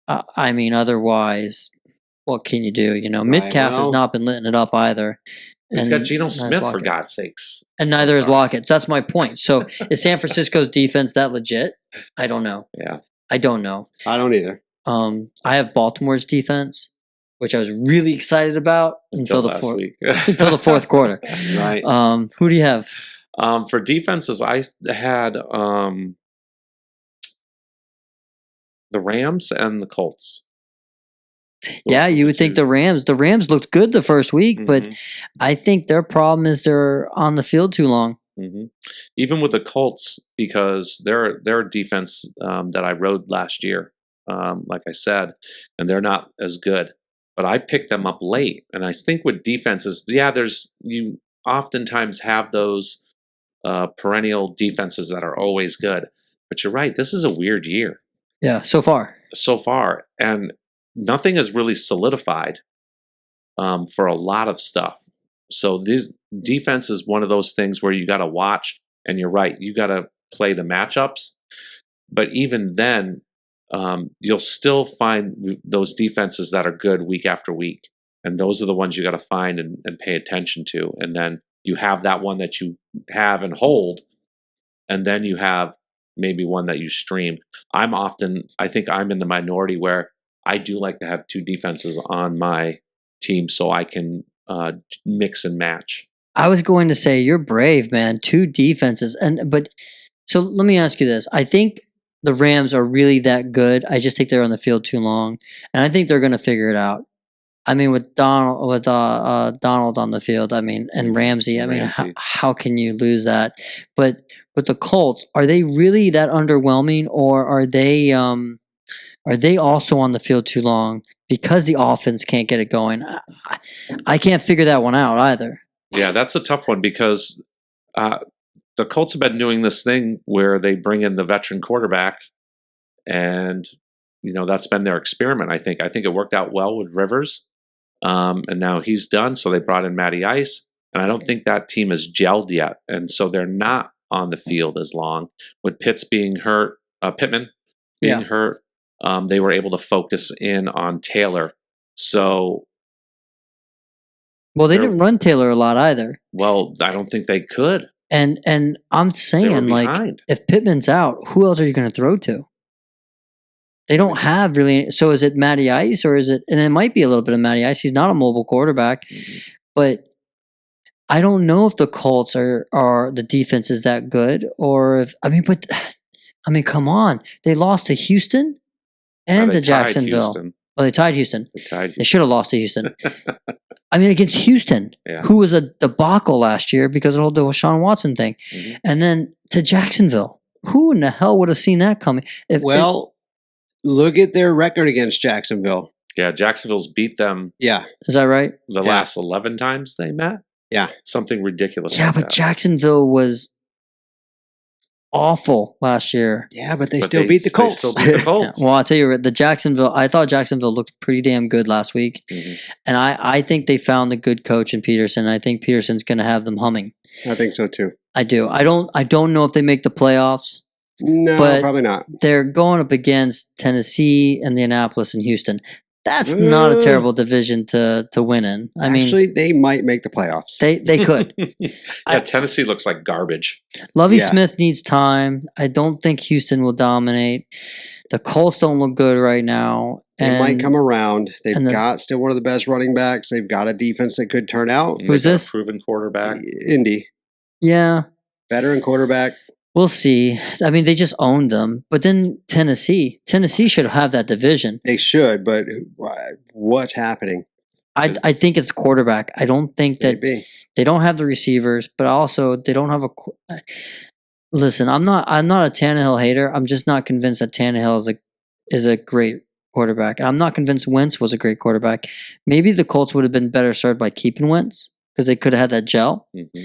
Otherwise, what can you do? Metcalf has not been letting it up either. He's got Geno Smith, for God's sakes. And neither is Lockett. That's my point. So is San Francisco's defense that legit? I don't know. Yeah. I don't know. I don't either. I have Baltimore's defense, which I was really excited about until the fourth quarter. Right. Who do you have? For defenses, I had the Rams and the Colts. Yeah, you would think the Rams looked good the first week, but I think their problem is they're on the field too long. Even with the Colts, because their defense that I rode last year, like I said, and they're not as good. But I picked them up late, and I think with defenses, you oftentimes have those perennial defenses that are always good. But you're right, this is a weird year. Yeah, so far, and nothing is really solidified for a lot of stuff. So this defense is one of those things where you got to watch, and you're right, you got to play the matchups. But even then, you'll still find those defenses that are good week after week, and those are the ones you got to find and pay attention to. And then you have that one that you have and hold, and then you have maybe one that you stream. I think I'm in the minority where I do like to have two defenses on my team so I can mix and match. I was going to say, you're brave, man. Two defenses. So let me ask you this. I think the Rams are really that good. I just think they're on the field too long, and I think they're going to figure it out. I mean, with Donald on the field, and Ramsey. How can you lose that? But with the Colts, are they really that underwhelming, or are they also on the field too long because the offense can't get it going? I can't figure that one out either. Yeah, that's a tough one because the Colts have been doing this thing where they bring in the veteran quarterback, and that's been their experiment. I think it worked out well with Rivers, and now he's done. So they brought in Matty Ice, and I don't think that team is gelled yet, and so they're not on the field as long. With Pittman being hurt, they were able to focus in on Taylor. So, well, they didn't run Taylor a lot either. Well, I don't think they could. And I'm saying, like, if Pittman's out, who else are you going to throw to? They don't have really. So is it Matty Ice, or is it? And it might be a little bit of Matty Ice. He's not a mobile quarterback, but I don't know if the Colts are the defense is that good, or if come on, they lost to Houston and to Jacksonville. Well, they tied Houston. They should have lost to Houston. Against Houston, who was a debacle last year because of the whole Deshaun Watson thing. Mm-hmm. And then to Jacksonville. Who in the hell would have seen that coming? Look at their record against Jacksonville. Yeah, Jacksonville's beat them. Yeah. Is that right? The last 11 times they met? Yeah. Something ridiculous. Yeah, but Jacksonville was awful last year. Yeah, but they still beat the Colts. Well, I'll tell you, I thought Jacksonville looked pretty damn good last week. Mm-hmm. And I think they found a good coach in Peterson. I think Peterson's going to have them humming. I think so too. I do. I don't know if they make the playoffs. No, probably not. They're going up against Tennessee, Indianapolis, and Houston. That's not a terrible division to win in. Actually, they might make the playoffs. They could. Tennessee looks like garbage. Lovey Smith needs time. I don't think Houston will dominate. The Colts don't look good right now. They might come around. They've got still one of the best running backs. They've got a defense that could turn out. Who's this? A proven quarterback. Indy. Yeah. Veteran quarterback. We'll see. They just owned them. But then Tennessee should have that division. They should, but what's happening? I think it's quarterback. I don't think that they don't have the receivers, but also they don't have a. Listen, I'm not a Tannehill hater. I'm just not convinced that Tannehill is a great quarterback. I'm not convinced Wentz was a great quarterback. Maybe the Colts would have been better served by keeping Wentz because they could have had that gel. Mm-hmm.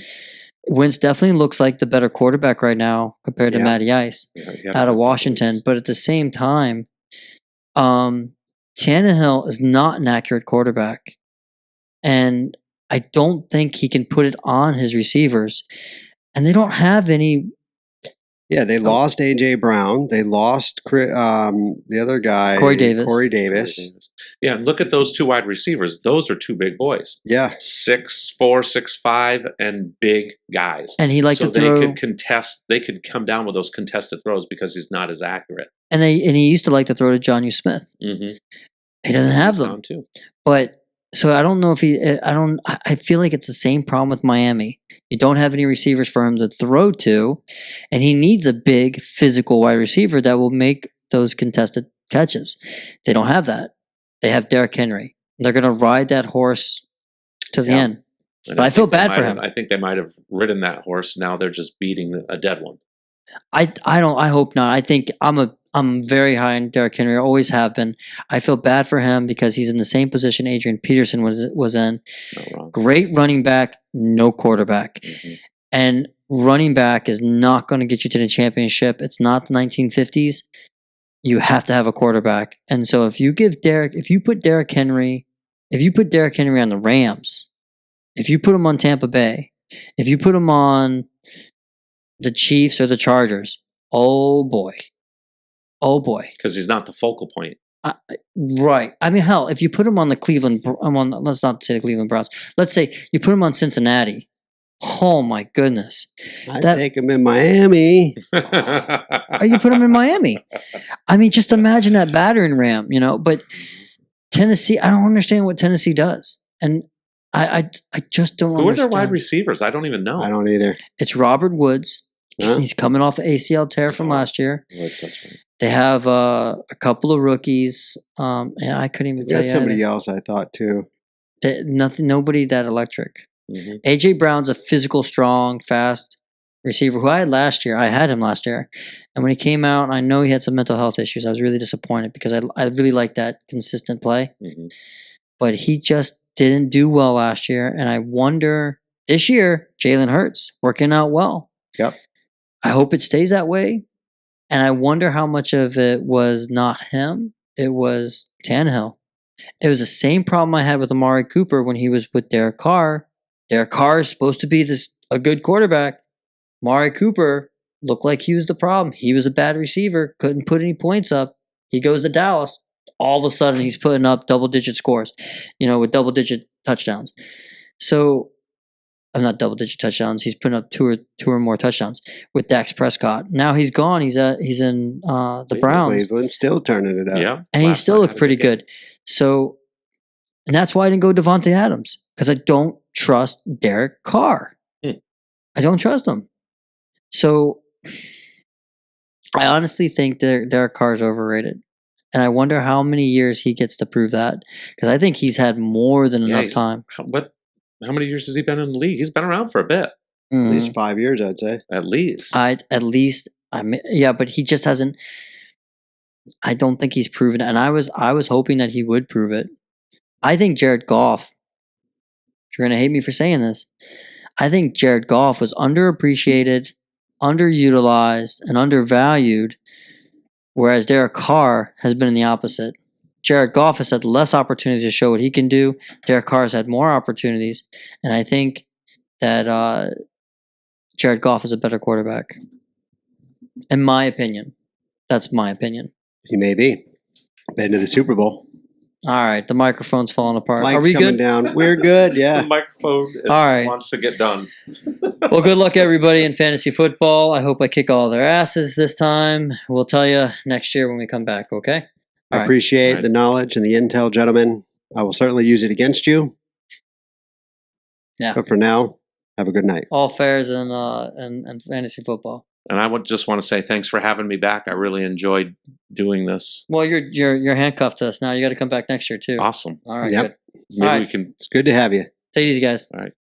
Wentz definitely looks like the better quarterback right now compared to Matty Ice out of Washington. But at the same time, Tannehill is not an accurate quarterback. And I don't think he can put it on his receivers. And they don't have any. Yeah, they lost A.J. Brown. They lost the other guy, Corey Davis. Yeah, and look at those two wide receivers. Those are two big boys. Yeah. 6'4", 6'5", and big guys. And he liked to throw. They could contest. They could come down with those contested throws because he's not as accurate. And he used to like to throw to Jonnu Smith. Mm-hmm. He doesn't have them. Too. But so I don't know if I feel like it's the same problem with Miami. You don't have any receivers for him to throw to, and he needs a big physical wide receiver that will make those contested catches. They don't have that. They have Derrick Henry. They're going to ride that horse to the end. But I feel bad for him. I think they might have ridden that horse. Now they're just beating a dead one. I hope not. I think I'm very high on Derrick Henry. I always have been. I feel bad for him because he's in the same position Adrian Peterson was in. Great running back, no quarterback. Mm-hmm. And running back is not going to get you to the championship. It's not the 1950s. You have to have a quarterback. And so if you put Derrick Henry on the Rams, if you put him on Tampa Bay, if you put him on the Chiefs or the Chargers, oh boy. Because he's not the focal point. Right. Hell, if you put him on the let's not say the Cleveland Browns. Let's say you put him on Cincinnati. Oh my goodness. I'd take him in Miami. You put him in Miami. Just imagine that battering ram, but Tennessee, I don't understand what Tennessee does. And I just don't understand. Who are their wide receivers? I don't even know. I don't either. It's Robert Woods. Huh? He's coming off an ACL tear from last year. Woods, that's right. They have a couple of rookies. And I couldn't even tell you. Somebody else I thought too. Nobody that electric. Mm-hmm. AJ Brown's a physical, strong, fast receiver who I had last year. I had him last year. And when he came out, I know he had some mental health issues. I was really disappointed because I really liked that consistent play. Mm-hmm. But he just didn't do well last year. And I wonder, this year, Jalen Hurts working out well. Yep. I hope it stays that way. And I wonder how much of it was not him. It was Tannehill. It was the same problem I had with Amari Cooper when he was with Derek Carr. Derek Carr is supposed to be a good quarterback. Amari Cooper looked like he was the problem. He was a bad receiver, couldn't put any points up. He goes to Dallas. All of a sudden, he's putting up double-digit scores, with double-digit touchdowns. So, I'm not double-digit touchdowns. He's putting up two or more touchdowns with Dak Prescott. Now he's gone. He's in the Browns. Cleveland still turning it up. Yeah, and he still looked pretty good. So, and that's why I didn't go Devontae Adams, because I don't trust Derek Carr. I don't trust him. So, I honestly think Derek Carr is overrated. And I wonder how many years he gets to prove that, because I think he's had more than enough time. How many years has he been in the league? He's been around for a bit. At least 5 years, I'd say. At least. But he just hasn't. I don't think he's proven it. And I was hoping that he would prove it. I think Jared Goff, you're going to hate me for saying this, I think Jared Goff was underappreciated, underutilized, and undervalued, whereas Derek Carr has been in the opposite. Jared Goff has had less opportunities to show what he can do. Derek Carr has had more opportunities. And I think that Jared Goff is a better quarterback. In my opinion. That's my opinion. He may be. Been to the Super Bowl. All right. The microphone's falling apart. Mike's Are we coming good? Down. We're good, yeah. The microphone wants to get done. Well, good luck, everybody, in fantasy football. I hope I kick all their asses this time. We'll tell you next year when we come back, okay? I appreciate the knowledge and the intel, gentlemen. I will certainly use it against you. Yeah. But for now, have a good night. All fairs and fantasy football. And I would just want to say thanks for having me back. I really enjoyed doing this. Well, you're handcuffed to us now. You got to come back next year too. Awesome. All right. Yep. Good. Maybe we can. It's good to have you. Take it easy, guys. All right.